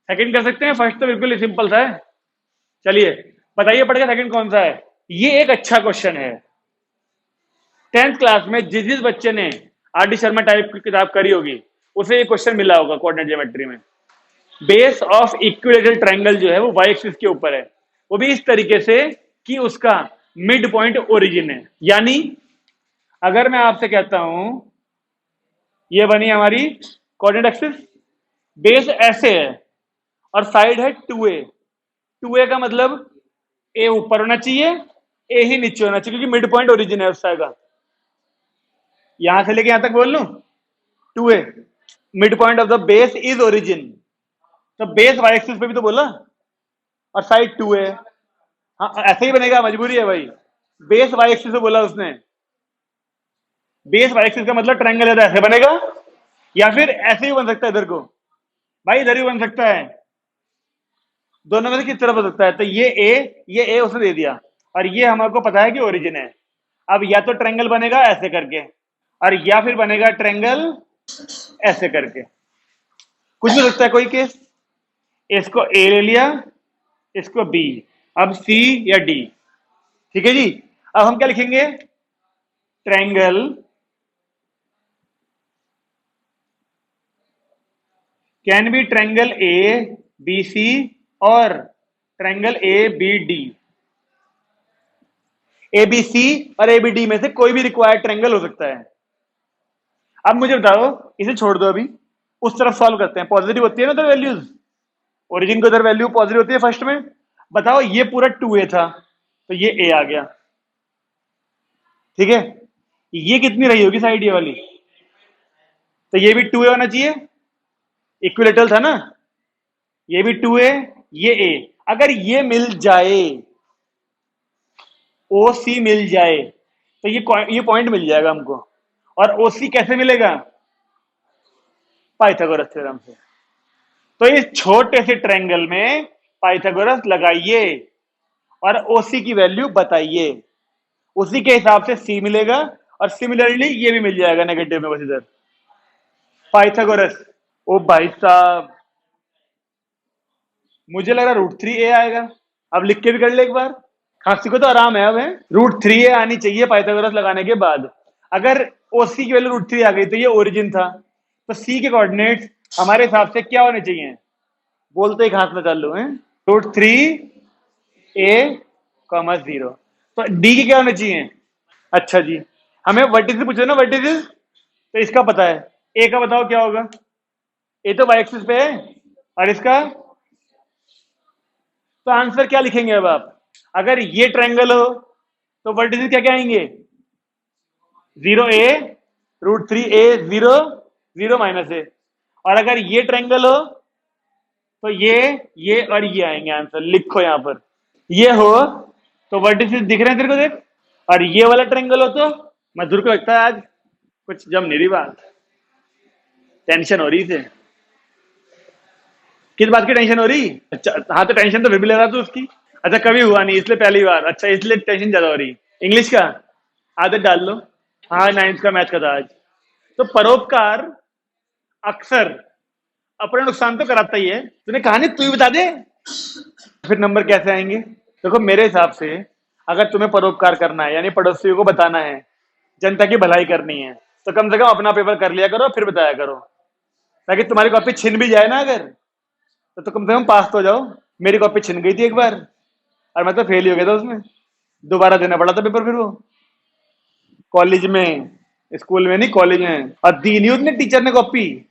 सेकंड कर सकते हैं, फर्स्ट तो बिल्कुल सिंपल सा है। चलिए बताइए पढ़ के सेकंड कौन सा है। ये एक अच्छा क्वेश्चन है। 10th क्लास में जिस जिस बच्चे ने आर डी शर्मा टाइप की किताब करी होगी उसे ये क्वेश्चन मिला होगा कोऑर्डिनेट ज्योमेट्री में। बेस ऑफ इक्विलेटरल ट्रायंगल जो है वो वाई एक्सिस के ऊपर है, वो भी इस तरीके से कि उसका मिड पॉइंट ओरिजिन है। यानी अगर मैं आपसे कहता हूं ये बनी हमारी कोऑर्डिनेट एक्सिस, बेस ऐसे है और साइड है 2a। 2a का मतलब a ऊपर होना चाहिए, a ही नीचे होना चाहिए, क्योंकि मिड पॉइंट ओरिजिन है उस साइड का। यहां से लेके यहां तक बोल लूं 2a, mid point of the base is origin. तो बेस वाई एक्सिस पे भी तो बोला, और साइड 2a। हाँ ऐसे ही बनेगा, मजबूरी है भाई। बेस वाई एक्सिस पे बोला उसने, बेस वाई एक्सिस का मतलब ट्रायंगल है तो ऐसे बनेगा, या फिर ऐसे ही बन सकता है इधर को, भाई इधर ही बन सकता है, दोनों में से किस तरफ हो सकता है। तो ये ए उसने दे दिया, और ये हमको पता है कि ओरिजिन है। अब या तो ट्रायंगल बनेगा ऐसे करके, और या फिर बनेगा ट्रायंगल ऐसे करके, कुछ भी हो सकता है कोई केस। इसको ए ले लिया, इसको बी, अब सी या डी। ठीक है जी, अब हम क्या लिखेंगे? Triangle can be triangle A B C और triangle A B D. A B C और ए बी डी में से कोई भी रिक्वायर्ड ट्रायंगल हो सकता है। अब मुझे बताओ, इसे छोड़ दो अभी, उस तरफ सॉल्व करते हैं। पॉजिटिव होती है ना उधर वैल्यूज, ओरिजिन की उधर वैल्यू पॉजिटिव होती है फर्स्ट में। बताओ ये पूरा 2a था, तो ये a आ गया। ठीक है, ये कितनी रही होगी साइड ये वाली? तो ये भी 2a होना चाहिए, इक्विलेटरल था ना, ये भी 2a, ये a। अगर ये मिल जाए, ओ सी मिल जाए, तो ये पॉइंट मिल जाएगा हमको। और ओ सी कैसे मिलेगा? पाइथागोरस थ्योरम से। तो इस छोटे से ट्रायंगल में पाइथागोरस लगाइए और ओसी की वैल्यू बताइए, उसी के हिसाब से सी मिलेगा। और सिमिलरली ये भी मिल जाएगा नेगेटिव में बस इधर। पाइथागोरस, ओ भाई साहब, मुझे लग रहा √3a आएगा। अब लिख के भी कर ले एक बार, खांसी को तो आराम है अब है। √3a आनी चाहिए पाइथागोरस लगाने के बाद। अगर ओसी की वैल्यू √3 आ गई तो ये ओरिजिन था, तो सी के कोऑर्डिनेट्स हमारे हिसाब से क्या होने चाहिए? बोलते ही हाथ में कर लो है, √3a, 0। तो डी के क्या होने चाहिए? अच्छा जी, हमें वर्टिसेस पूछो ना, वर्टिसेस। तो इसका पता है, ए का बताओ क्या होगा? ए तो वाई एक्सिस पे है, और इसका तो आंसर क्या लिखेंगे अब आप? अगर ये ट्रायंगल हो तो वर्टिसेस क्या क्या आएंगे? 0a, √3a, 0, 0 -a। और अगर ये ट्रायंगल हो तो ये और ये आएंगे आंसर। लिखो यहां पर, ये हो तो वर्टिसेस दिख रहे हैं तेरे को, देख। और ये वाला ट्रायंगल हो तो मजदूर को लगता है आज कुछ जम नहीं रही बात, टेंशन हो रही थी। किस बात की टेंशन हो रही? अच्छा हाँ, तो टेंशन तो फिर भी ले रहा तू उसकी। अच्छा, कभी हुआ नहीं इसलिए पहली बार, अच्छा इसलिए टेंशन ज्यादा हो रही। इंग्लिश का आदत डाल लो। हाँ, 9th का मैथ का था आज। तो परोपकार अक्सर अपने नुकसान तो कराता ही है। तूने कहानी तू ही बता दे, फिर नंबर कैसे आएंगे? देखो मेरे हिसाब से, अगर तुम्हें परोपकार करना है यानी पड़ोसियों को बताना है, जनता की भलाई करनी है, तो कम से कम अपना पेपर कर लिया करो फिर बताया करो, ताकि तुम्हारी कॉपी छिन भी जाए ना अगर, तो कम से कम पास तो हो जाओ। मेरी कॉपी छिन गई थी एक बार और मैं तो फेल ही हो गया था उसमें, दोबारा देना पड़ा था पेपर फिर वो, कॉलेज में, स्कूल में नहीं कॉलेज में। और दी नहीं उसने टीचर ने कॉपी,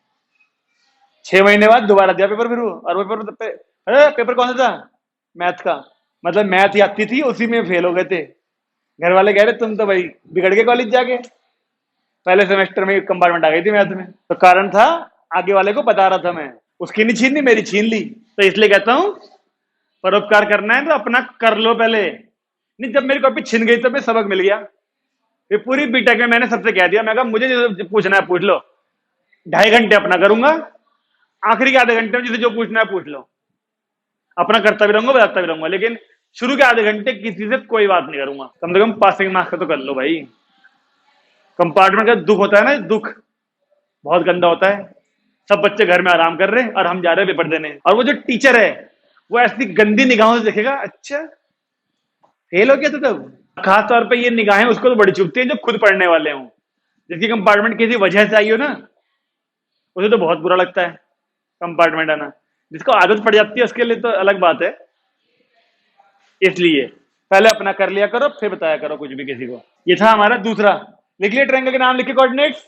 6 महीने बाद दोबारा दिया पेपर फिर वो। और वो अरे पेपर कौन सा था? मैथ का। मतलब मैथ ही आती थी, उसी में फेल हो गए थे। घर वाले कह रहे तुम तो भाई बिगड़ गए कॉलेज जाके, पहले सेमेस्टर में कंपार्टमेंट आ गई थी मैथ में। तो कारण था, आगे वाले को बता रहा था मैं, उसकी नहीं छीननी, मेरी छीन ली। तो इसलिए कहता हूं, परोपकार करना है तो अपना कर लो पहले। नहीं, जब मेरी कॉपी छिन गई तो मैं सबक मिल गया। ये पूरी बीटेक में मैंने सबसे कह दिया, मैं कहा मुझे जो पूछना है पूछ लो, 2.5 घंटे अपना करूंगा, आखिरी के आधे घंटे में जिसे जो पूछना है पूछ लो, अपना करता भी रहूंगा बताता भी रहूंगा, लेकिन शुरू के आधे घंटे किसी से कोई बात नहीं करूंगा। कम से कम पासिंग मार्क्स का तो कर लो भाई। कंपार्टमेंट का दुख होता है ना, दुख बहुत गंदा होता है। सब बच्चे घर में आराम कर रहे हैं और हम जा रहे हैं पेपर देने, और वो जो टीचर है वो ऐसी गंदी निगाहों से देखेगा, अच्छा फेल हो गया था तब। खास तौर पे ये निगाहें उसको तो बड़ी चुभती है जो खुद पढ़ने वाले हों, जिसकी कंपार्टमेंट किसी वजह से आई हो ना, उसे तो बहुत बुरा लगता है कंपार्टमेंट आना। जिसको आदत पड़ जाती है उसके लिए तो अलग बात है। इसलिए पहले अपना कर लिया करो फिर बताया करो कुछ भी किसी को। ये था हमारा दूसरा। लिख लिया ट्रायंगल के नाम, लिख के कोऑर्डिनेट्स।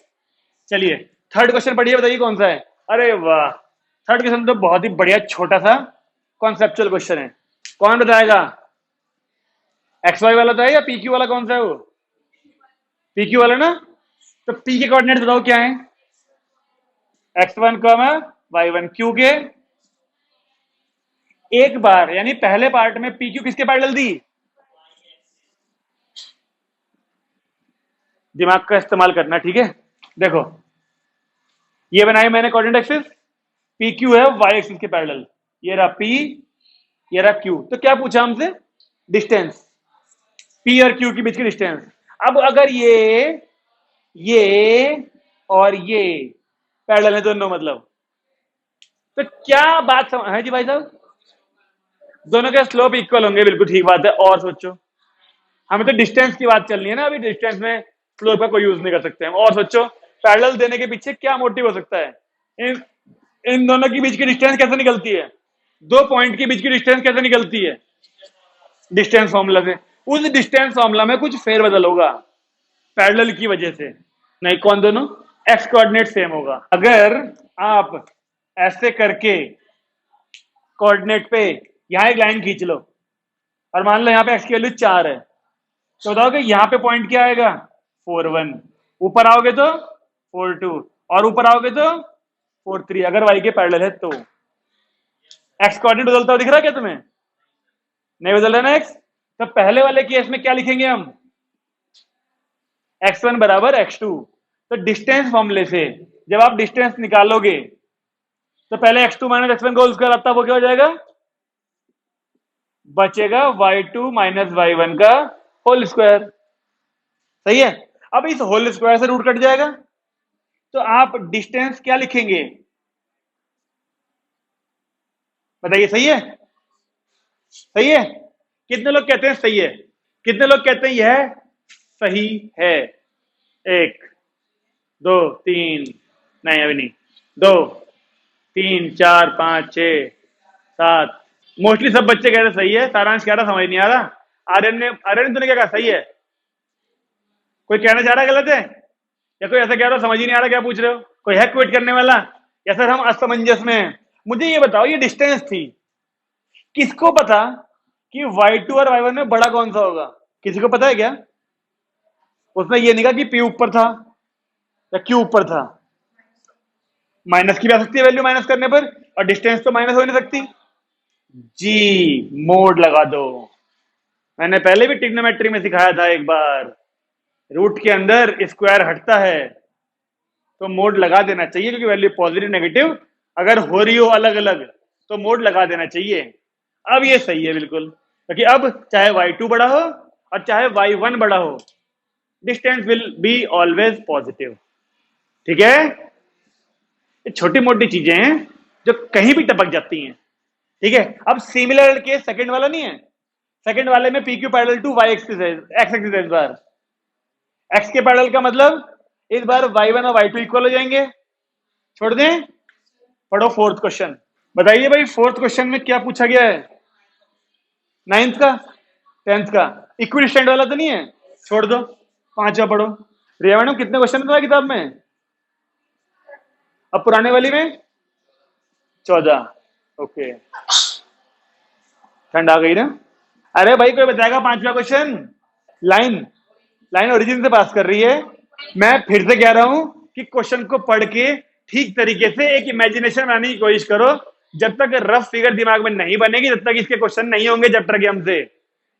चलिए थर्ड क्वेश्चन पढ़िए, बताइए कौन सा है। अरे वाह, थर्ड क्वेश्चन तो बहुत ही बढ़िया छोटा सा कॉन्सेप्चुअल क्वेश्चन है। कौन बताएगा? एक्स वाई वाला था या पी क्यू वाला? कौन सा है वो? पी क्यू वाला ना। तो पी के कोऑर्डिनेट्स बताओ क्या है? x1, y1, क्यू के एक बार, यानी पहले पार्ट में पी क्यू किसके पैरेलल दी? दिमाग का इस्तेमाल करना, ठीक है। देखो ये बनाई मैंने कोऑर्डिनेट एक्सिस, पी क्यू है वाई एक्सिस के पैरेलल, ये रहा पी, ये रहा क्यू। तो क्या पूछा हमसे? डिस्टेंस, पी और क्यू के बीच की डिस्टेंस। अब अगर ये और ये पैरेलल है दोनों, मतलब तो क्या बात है जी भाई साहब? दोनों के स्लोप इक्वल होंगे, बिल्कुल ठीक बात है। और सोचो, हमें तो डिस्टेंस की बात चल रही है ना, अभी डिस्टेंस में स्लोप का कोई यूज नहीं कर सकते हम। और सोचो पैरेलल देने के पीछे क्या मोटिव हो सकता है? इन इन दोनों के बीच की डिस्टेंस कैसे निकलती है? दो पॉइंट के बीच की डिस्टेंस कैसे निकलती है? डिस्टेंस फॉर्मूला से। उस डिस्टेंस फॉर्मूला में कुछ फेरबदल होगा पैरेलल की वजह से। नहीं, कौन दोनों? एक्स कोऑर्डिनेट सेम होगा। अगर आप ऐसे करके कोऑर्डिनेट पे यहां एक लाइन खींच लो और मान लो यहाँ पे एक्स की वैल्यू 4 है, तो बताओ कि यहाँ पे पॉइंट क्या आएगा? 4 1। ऊपर आओगे तो 4 2, और ऊपर आओगे तो 4 3, अगर y के पैरेलल है तो। x कोऑर्डिनेट बदलता हुआ दिख रहा है क्या तुम्हें? नहीं बदल रहा ना x। तो पहले वाले केस में क्या लिखेंगे हम? x1 बराबर x2। तो डिस्टेंस फॉर्मूले से जब आप डिस्टेंस निकालोगे तो पहले x2 माइनस x1 का होल स्क्वायर आता है, वो क्या हो जाएगा? बचेगा y2 माइनस y1 का होल स्क्वायर। सही है। अब इस होल स्क्वायर से रूट कट जाएगा, तो आप डिस्टेंस क्या लिखेंगे? बताइए। सही है? सही है? कितने लोग कहते हैं सही है? कितने लोग कहते हैं यह सही है? 1 2 3, नहीं अभी नहीं, 2 3 4 5 6 7। मोस्टली सब बच्चे कह रहे सही है। सारांश कह रहा समझ नहीं आ रहा। आर्यन तूने क्या कहा? सही है। कोई कहना चाह रहा है गलत है, या कोई ऐसा कह रहा हो समझ ही नहीं आ रहा क्या पूछ रहे हो? कोई है क्विट करने वाला, या सर हम असमंजस में हैं? मुझे ये बताओ, ये डिस्टेंस थी, किसको पता कि y2 और y1 में बड़ा कौन सा होगा? किसी को पता है क्या? उसने ये नहीं कहा कि p ऊपर था या q ऊपर था। माइनस की भी आ सकती है वैल्यू माइनस करने पर, और डिस्टेंस तो माइनस हो नहीं सकती। जी मोड लगा दो। मैंने पहले भी ट्रिग्नोमेट्री में सिखाया था एक बार, रूट के अंदर स्क्वायर हटता है तो मोड लगा देना चाहिए, क्योंकि वैल्यू पॉजिटिव नेगेटिव अगर हो रही हो अलग अलग तो मोड लगा देना चाहिए। अब ये सही है बिल्कुल, क्योंकि अब चाहे y2 बड़ा हो और चाहे y1 बड़ा हो, distance will be always positive. ठीक है? ये छोटी मोटी चीजें हैं जो कहीं भी टपक जाती हैं। ठीक है? अब सिमिलर के सेकंड वाला नहीं है। सेकंड वाले में PQ parallel to y axis है, x एक्सिस है। इस बार x के पैरेलल का मतलब इस बार y1 और y2 इक्वल हो जाएंगे। छोड़ दें, पढ़ो फोर्थ क्वेश्चन। बताइए भाई, फोर्थ क्वेश्चन में क्या पूछा गया है? 9th का 10th का इक्विडिस्टेंट वाला तो नहीं है? छोड़ दो, 5वां पढ़ो। रिया मैडम कितने क्वेश्चन था किताब में? अब पुराने वाली में 14। ओके, ठंड आ गई ना। अरे भाई कोई बताएगा 5वां क्वेश्चन? लाइन लाइन ओरिजिन से पास कर रही है। मैं फिर से कह रहा हूं कि क्वेश्चन को पढ़ के ठीक तरीके से एक इमेजिनेशन बनाने की कोशिश करो। जब तक रफ फिगर दिमाग में नहीं बनेगी तब तक इसके क्वेश्चन नहीं होंगे चैप्टर के हमसे।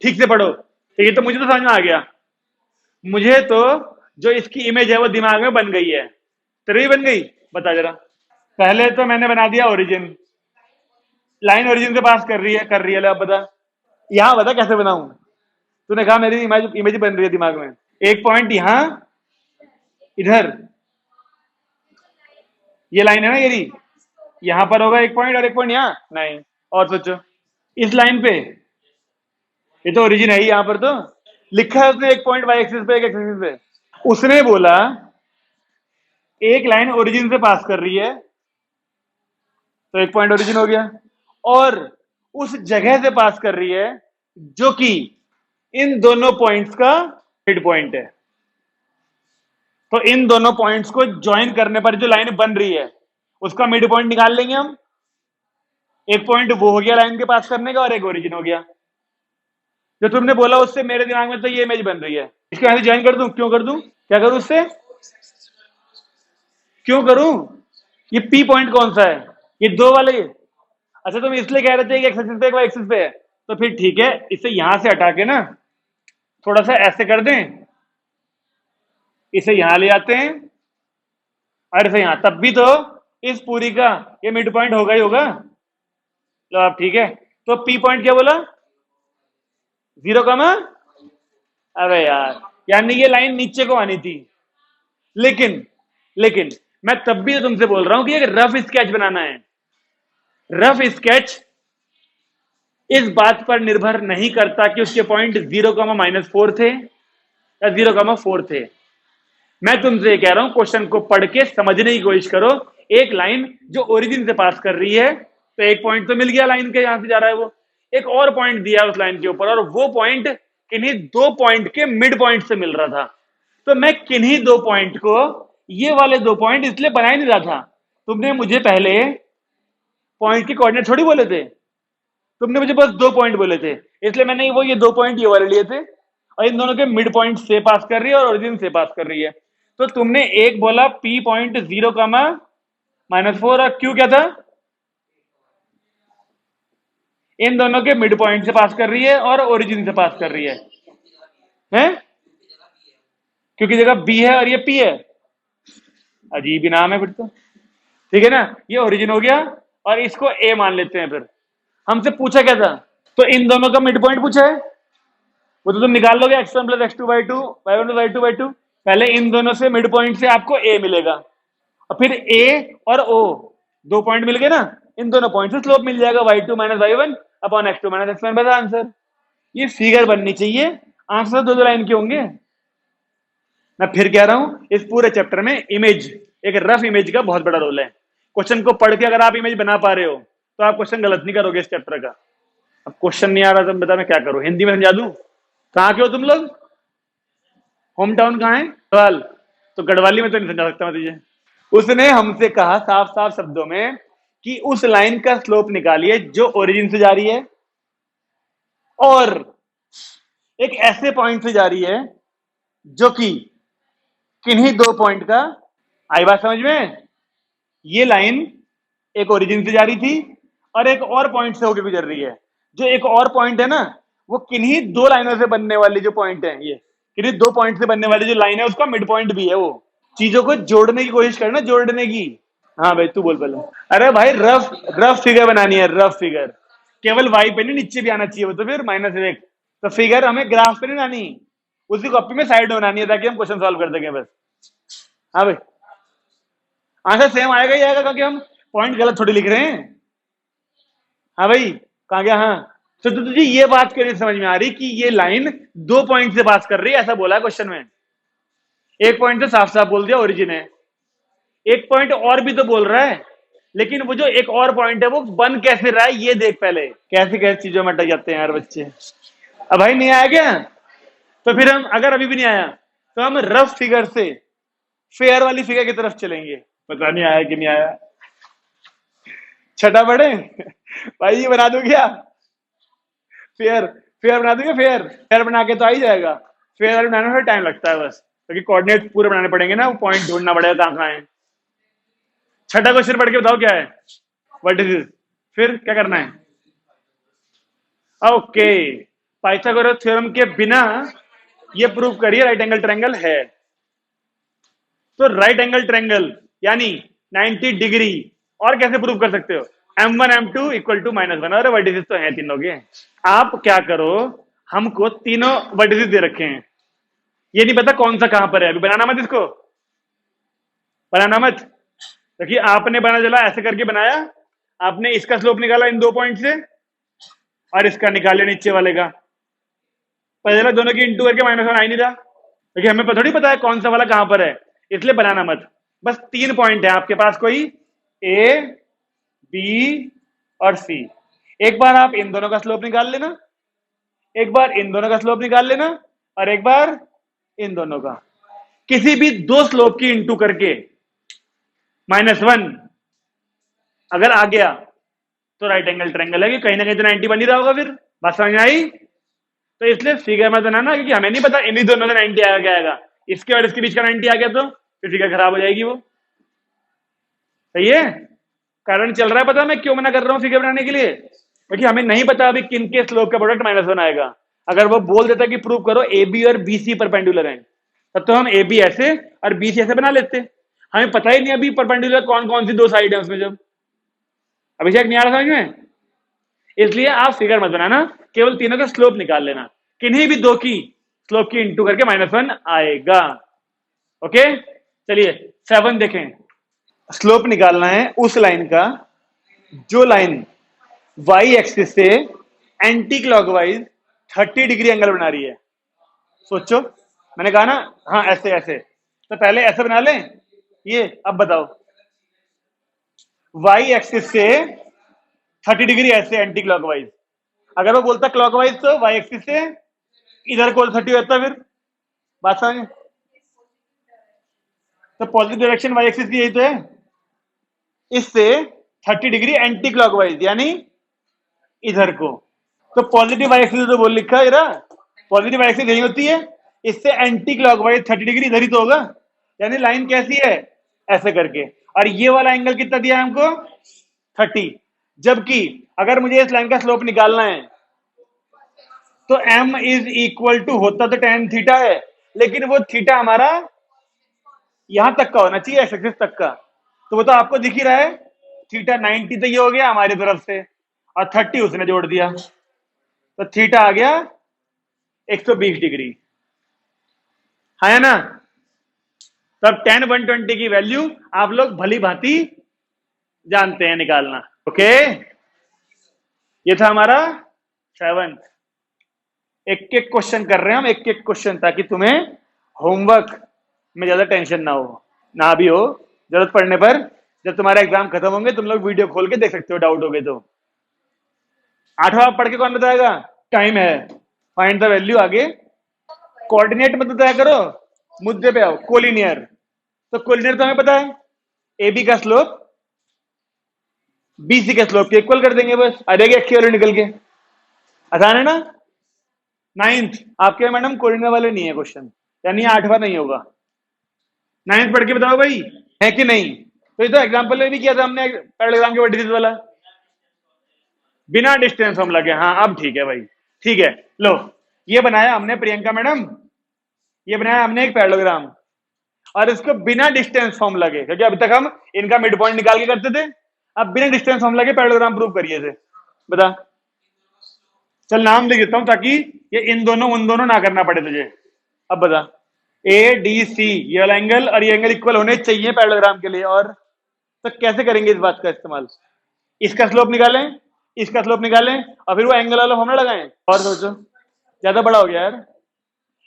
ठीक से पढ़ो। ठीक है? तो मुझे तो समझ में आ गया, मुझे तो जो इसकी इमेज है वो दिमाग में बन गई है। तेरी भी बन गई? बता जरा। पहले तो मैंने बना दिया ओरिजिन, लाइन ओरिजिन से पास कर रही है। अब बता, यहां बता कैसे बनाऊं? तूने कहा मेरी इमेज इमेज बन रही है दिमाग में। एक पॉइंट यहां, इधर ये लाइन है ना, ये यहां पर होगा एक पॉइंट, और एक पॉइंट यहां नहीं। और सोचो इस लाइन पे, ये तो ओरिजिन है ही। यहां पर तो लिखा है उसने एक पॉइंट वाई एक्सिस पे, एक एक्सिस पे। उसने बोला एक लाइन ओरिजिन से पास कर रही है, तो एक पॉइंट ओरिजिन हो गया, और उस जगह से पास कर रही है जो कि इन दोनों पॉइंट्स का मिड पॉइंट है। तो इन दोनों पॉइंट्स को ज्वाइन करने पर जो लाइन बन रही है उसका मिड पॉइंट निकाल लेंगे हम। एक पॉइंट वो हो गया लाइन के पास करने का, और एक ओरिजिन हो गया। जो तुमने बोला उससे मेरे दिमाग में तो ये इमेज बन रही है। इसको यहां से ज्वाइन कर दूं? क्यों कर दूं? क्या करूं उससे? क्यों करूं? ये पी पॉइंट कौन सा है? ये दो वाले। अच्छा तुम इसलिए कह रहे थे कि एक्स एक्सिस पे एक वाई एक्सिस पे है, तो फिर ठीक है, इसे यहां से हटा के ना थोड़ा सा ऐसे कर दें, इसे यहां ले आते हैं और इसे यहां, तब भी तो इस पूरी का ये मिड पॉइंट होगा ही होगा। लो आप, ठीक है। तो पी पॉइंट क्या बोला? 0, अबे यार, यानी ये लाइन नीचे को आनी थी। लेकिन लेकिन मैं तब भी तो तुमसे बोल रहा हूं कि एक रफ स्केच बनाना है। रफ स्केच इस बात पर निर्भर नहीं करता कि उसके पॉइंट 0, -4 थे या 0, 4 थे। मैं तुमसे कह रहा हूं क्वेश्चन को पढ़ के समझने की कोशिश करो। एक लाइन जो ओरिजिन से पास कर रही है, तो एक पॉइंट तो मिल गया लाइन के, यहां से जा रहा है वो। एक और पॉइंट दिया उस लाइन के ऊपर, और वो पॉइंट किन्हीं दो पॉइंट के मिड पॉइंट से मिल रहा था। तो मैं किन्हीं दो पॉइंट को, ये वाले दो पॉइंट इसलिए बना ही नहीं रहा था। तुमने मुझे पहले पॉइंट के कोऑर्डिनेट थोड़ी बोले थे, तुमने मुझे बस दो पॉइंट बोले थे, इसलिए मैंने वो ये दो पॉइंट ये वाले लिए थे, और इन दोनों के मिड पॉइंट से पास कर रही है और ओरिजिन से पास कर रही है। तो तुमने एक बोला P पॉइंट 0 कामा -4 और Q क्या था? इन दोनों के मिड पॉइंट से पास कर रही है और ओरिजिन से पास कर रही है, हैं? क्योंकि जगह B है और ये P है। अजीब ही नाम है फिर तो। ठीक है ना, ये ओरिजिन हो गया और इसको A मान लेते हैं। फिर हमसे पूछा क्या था? तो इन दोनों का मिड पॉइंट पूछा है, वो तो तुम निकाल लोगे x1 plus x2/2 y1 plus y2/2। पहले इन दोनों से मिड पॉइंट से आपको A मिलेगा और फिर A और O दो पॉइंट मिल गए ना, इन दोनों पॉइंट से स्लोप मिल जाएगा y2 minus y1 upon x2 minus x1। बस आंसर। ये फिगर बननी चाहिए, आंसर दो दो लाइन के होंगे। मैं फिर कह रहा हूं, इस पूरे चैप्टर में इमेज, एक रफ इमेज का बहुत बड़ा रोल है। क्वेश्चन को पढ़ के अगर आप इमेज बना पा रहे हो तो आप क्वेश्चन गलत नहीं करोगे इस चैप्टर का। अब क्वेश्चन नहीं आ रहा तो बता मैं क्या करूं, हिंदी में समझा दूं? कहाँ के हो तुम लोग? होम टाउन कहाँ है? गढ़वाल। तो गढ़वाली में तो नहीं समझा सकता मैं तुझे। उसने हमसे कहा साफ साफ शब्दों में कि उस लाइन का स्लोप निकालिए जो ओरिजिन से जा रही है और एक ऐसे पॉइंट से जा रही है जो कि किन्हीं दो पॉइंट का, आई बात समझ में? ये लाइन एक ओरिजिन से जा रही थी और एक और पॉइंट से होकर गुजर रही है। जो एक और पॉइंट है ना, वो किन्हीं दो लाइनों से बनने वाली जो पॉइंट है, ये किन्हीं दो पॉइंट से बनने वाली जो लाइन है उसका मिड पॉइंट भी है। वो चीजों को जोड़ने की कोशिश करना, जोड़ने की। हाँ भाई तू बोल पहले। अरे भाई रफ रफ फिगर बनानी है, रफ फिगर। केवल वाई पे नहीं, नीचे भी आना चाहिए वो तो। फिर -1 तो फिगर हमें ग्राफ पे नहीं बनानी, उसी कॉपी में साइड में बनानी है ताकि हम क्वेश्चन सॉल्व कर सकें बस। हाँ भाई आंसर सेम आएगा ही आएगा क्योंकि हम पॉइंट गलत थोड़ी लिख रहे हैं। हाँ भाई कहा गया? हाँ तो तुझे ये बात क्यों नहीं समझ में आ रही कि ये लाइन दो पॉइंट से पास कर रही है? ऐसा बोला है क्वेश्चन में। एक पॉइंट तो साफ साफ बोल दिया ओरिजिन है, एक पॉइंट और भी तो बोल रहा है, लेकिन वो जो एक और पॉइंट है वो बन कैसे रहा है ये देख पहले। कैसे कैसे चीजों में अटक जाते हैं यार बच्चे। अब भाई नहीं आया क्या? तो फिर हम, अगर अभी भी नहीं आया तो हम रफ फिगर से फेयर वाली फिगर की तरफ चलेंगे। पता नहीं आया कि नहीं आया, छठा पढ़े भाई ये बना दो क्या? फेयर फेयर बना दोगे? फेयर फेयर बना के तो आ ही जाएगा। फेयर वाले बनाने में टाइम लगता है बस, क्योंकि कोऑर्डिनेट पूरे बनाने पड़ेंगे ना, वो पॉइंट ढूंढना पड़ेगा कहाँ कहाँ है। छठा क्वेश्चन पढ़ के बताओ क्या है, व्हाट इज दिस? फिर क्या करना है? ओके, पाइथागोरस थ्योरम के बिना ये प्रूव करिए राइट एंगल ट्रायंगल है। तो राइट एंगल ट्रायंगल यानी 90 डिग्री और कैसे प्रूव कर सकते हो? m1 m2 equal to -1। और वर्टिसेस तो हैं तीनों के। आप क्या करो, हमको तीनों वर्टिसेस दे रखे हैं, ये नहीं पता कौन सा कहां पर है। अभी बनाना मत इसको, बनाना मत। क्योंकि आपने बना चला ऐसे करके बनाया, आपने इसका स्लोप निकाला इन दो पॉइंट से और इसका निकाले नीचे वाले का, पता चला दोनों की इंटू करके -1 आ ही नहीं रहा। क्योंकि हमें थोड़ी पता है कौन सा वाला कहां पर है, इसलिए बनाना मत। बस तीन पॉइंट है आपके पास, कोई ए बी और सी। एक बार आप इन दोनों का स्लोप निकाल लेना, एक बार इन दोनों का स्लोप निकाल लेना और एक बार इन दोनों का। किसी भी दो स्लोप की इंटू करके -1 अगर आ गया तो राइट एंगल ट्रायंगल है कि कहीं ना कहीं तो 90 बन ही रहा होगा। फिर बात समझ में आई? तो इसलिए फिगर मत बनाना, क्योंकि हमें नहीं पता इन्हीं दोनों से 90 आएगा क्या आएगा। इसके और इसके बीच का 90 आ गया तो फिर फिगर खराब हो जाएगी वो। सही है? कारण चल रहा है पता मैं क्यों मना कर रहा हूं फिगर बनाने के लिए? क्योंकि हमें नहीं पता अभी किन के स्लोप का प्रोडक्ट -1 आएगा। अगर वो बोल देता कि प्रूव करो ए बी और बी सी परपेंडिकुलर हैं, तब तो हम ए बी ऐसे और बी सी ऐसे बना लेते। हमें पता ही नहीं अभी परपेंडिकुलर कौन कौन सी दो साइड है उसमें। जब अभिषेक नहीं आ रहा समझ में, इसलिए आप फिगर मत बनाना, केवल तीनों का स्लोप निकाल लेना। किन्हीं भी दो की स्लोप की इंटू करके -1 आएगा। ओके चलिए 7 देखें। स्लोप निकालना है उस लाइन का जो लाइन वाई एक्सिस से एंटी क्लॉकवाइज 30 डिग्री एंगल बना रही है। सोचो, मैंने कहा ना, हाँ ऐसे ऐसे, तो पहले ऐसे बना लें ये। अब बताओ, वाई एक्सिस से 30 डिग्री ऐसे एंटी क्लॉकवाइज। अगर वो बोलता क्लॉकवाइज तो वाई एक्सिस से इधर को 30 होता। फिर बात समझ? तो पॉजिटिव डायरेक्शन वाई एक्सिस की यही तो है, इससे 30 डिग्री एंटी क्लॉकवाइज यानी इधर को। तो पॉजिटिव वाई एक्सिस तो बोल लिखा है, पॉजिटिव वाई एक्सिस यही होती है, इससे एंटी क्लॉकवाइज 30 डिग्री इधर ही तो होगा। यानी लाइन कैसी है, ऐसे करके, और ये वाला एंगल कितना दिया है हमको, 30। जबकि अगर मुझे इस लाइन का स्लोप निकालना है तो m इज इक्वल टू, होता तो tan थीटा है, लेकिन वो थीटा हमारा यहां तक का होना चाहिए, एक्स तक का। तो वो तो आपको दिख ही रहा है, थीटा 90 तो ये हो गया हमारी तरफ से, और 30 उसने जोड़ दिया, तो थीटा आ गया 120 डिग्री, है ना। तब tan 120 की वैल्यू आप लोग भली भांति जानते हैं निकालना। ओके, ये था हमारा 7th। एक एक क्वेश्चन कर रहे हैं हम, एक एक क्वेश्चन, ताकि तुम्हें होमवर्क में ज्यादा टेंशन ना हो, ना भी हो, जरूरत पड़ने पर जब तुम्हारा एग्जाम खत्म होंगे तुम लोग वीडियो खोल के देख सकते हो, डाउट हो गए तो। 8वां पढ़ के कौन बताएगा, टाइम है। फाइंड द वैल्यू, आगे कोऑर्डिनेट मत बताया करो, मुद्दे पे आओ। कोलिनियर, तो कोलिनियर तो हमें पता है, ए बी का स्लोप बीसी के स्लोप के इक्वल कर देंगे, बस आ जाएगी अच्छी वाली निकल के। आसान है ना। 9th आपके मैडम कोलिनियर वाले नहीं है क्वेश्चन, यानी 8वां नहीं होगा। 9th पढ़ के बताओ भाई, है कि नहीं। तो ये तो एग्जाम्पल में भी किया था हमने पैरेललोग्राम के वर्टिसेस वाला, बिना डिस्टेंस फॉर्मूला के। हाँ अब ठीक है भाई, ठीक है। लो, ये बनाया हमने प्रियंका मैडम, ये बनाया हमने एक पैरेललोग्राम, और इसको बिना डिस्टेंस फॉर्मूला के, क्योंकि अभी तक हम इनका मिड पॉइंट निकाल के करते थे, अब बिना डिस्टेंस फॉर्मूला के पैरेललोग्राम प्रूव करिए थे। बता, चल नाम लिख देता हूं ताकि ये इन दोनों उन दोनों ना करना पड़े तुझे। अब बता, ए डी सी ये वाला एंगल और ये एंगल इक्वल होने चाहिए पैरेललोग्राम के लिए, और तो कैसे करेंगे इस बात का इस्तेमाल, इसका स्लोप निकालें, इसका स्लोप निकालें, और फिर वो एंगल वाला फॉर्मूला लगाएं। और सोचो, ज्यादा बड़ा हो गया यार।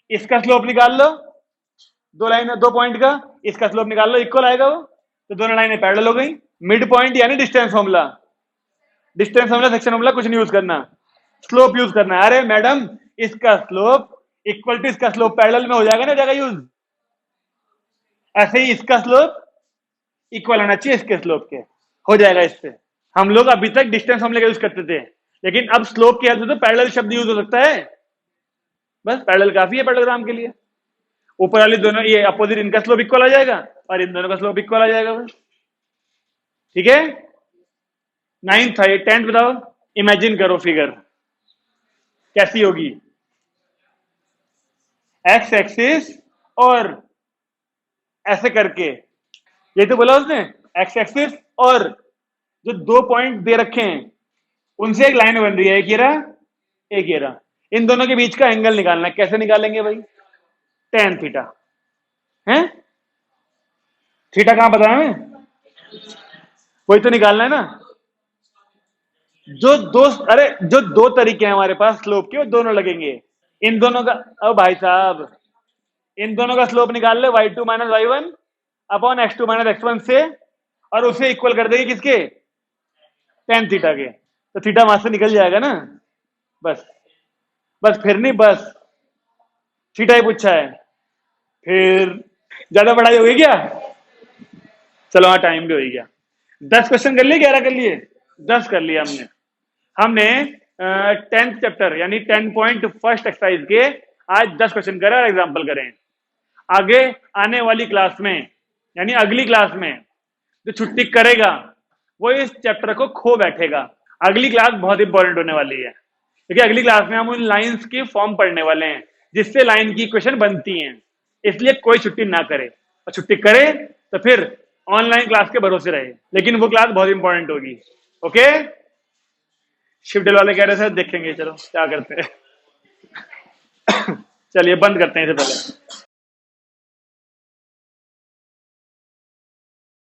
इसका स्लोप निकाल लो, दो लाइन, दो पॉइंट का, इसका स्लोप निकाल लो, इक्वल आएगा वो, तो दोनों लाइनें पैरेलल हो गई। मिड पॉइंट यानी distance formula, distance formula, section formula कुछ नहीं यूज करना, स्लोप यूज करना है। अरे मैडम, इसका स्लोप इक्वल टू इसका स्लोप पैरेलल में हो जाएगा ना, जाएगा यूज। ऐसे ही इसका स्लोप इक्वल होना चाहिए इसके स्लोप के, हो जाएगा इससे। हम लोग अभी तक डिस्टेंस फॉर्मूला का यूज करते थे, लेकिन अब स्लोप की हेल्प से तो पैरेलल शब्द यूज हो सकता है, बस पैरेलल काफी है पैरेललोग्राम के लिए। ऊपर वाली दोनों, ये अपोजिट, इनका स्लोप इक्वल आ जाएगा और इन दोनों का स्लोप इक्वल आ जाएगा बस, ठीक है। 9th था ये। 10th बताओ, इमेजिन करो फिगर कैसी होगी, एक्स एक्सिस और ऐसे करके, ये तो बोला उसने, एक्स एक्सिस और जो दो पॉइंट दे रखे हैं उनसे एक लाइन बन रही है, एक ये रहा, एक ये रहा, इन दोनों के बीच का एंगल निकालना है। कैसे निकालेंगे भाई, tan थीटा है, थीटा कहां पता है हमें, वही तो निकालना है ना। जो दो, अरे जो दो तरीके हैं हमारे पास स्लोप के, वो दोनों लगेंगे। इन दोनों का, अब भाई साहब, इन दोनों का स्लोप निकाल ले, y2 minus y1 upon x2 minus x1 से, और उसे इक्वल कर देंगे किसके, tan थीटा के, तो थीटा वहां से निकल जाएगा ना। बस बस, फिर नहीं, बस थीटा ही पूछा है, फिर ज्यादा पढ़ाई हो गई क्या। चलो हाँ, टाइम भी हो गया। 10 क्वेश्चन कर लिए, 11 कर लिए, 10 कर लिया हमने। हमने 10th चैप्टर यानी 10.1 एक्सरसाइज के आज 10 क्वेश्चन करे और एग्जाम्पल करें। आगे आने वाली क्लास में, यानी अगली क्लास में जो छुट्टी करेगा वो इस चैप्टर को खो बैठेगा। अगली क्लास बहुत इंपॉर्टेंट होने वाली है, क्योंकि अगली क्लास में हम उन लाइंस की फॉर्म पढ़ने वाले हैं जिससे लाइन की इक्वेशन बनती हैं। इसलिए कोई छुट्टी ना करे, और छुट्टी करे तो फिर ऑनलाइन क्लास के भरोसे रहे, लेकिन वो क्लास बहुत इंपॉर्टेंट होगी। ओके, शिफ्ट वाले कह रहे थे देखेंगे, चलो क्या करते हैं। चलिए बंद करते हैं इसे पहले।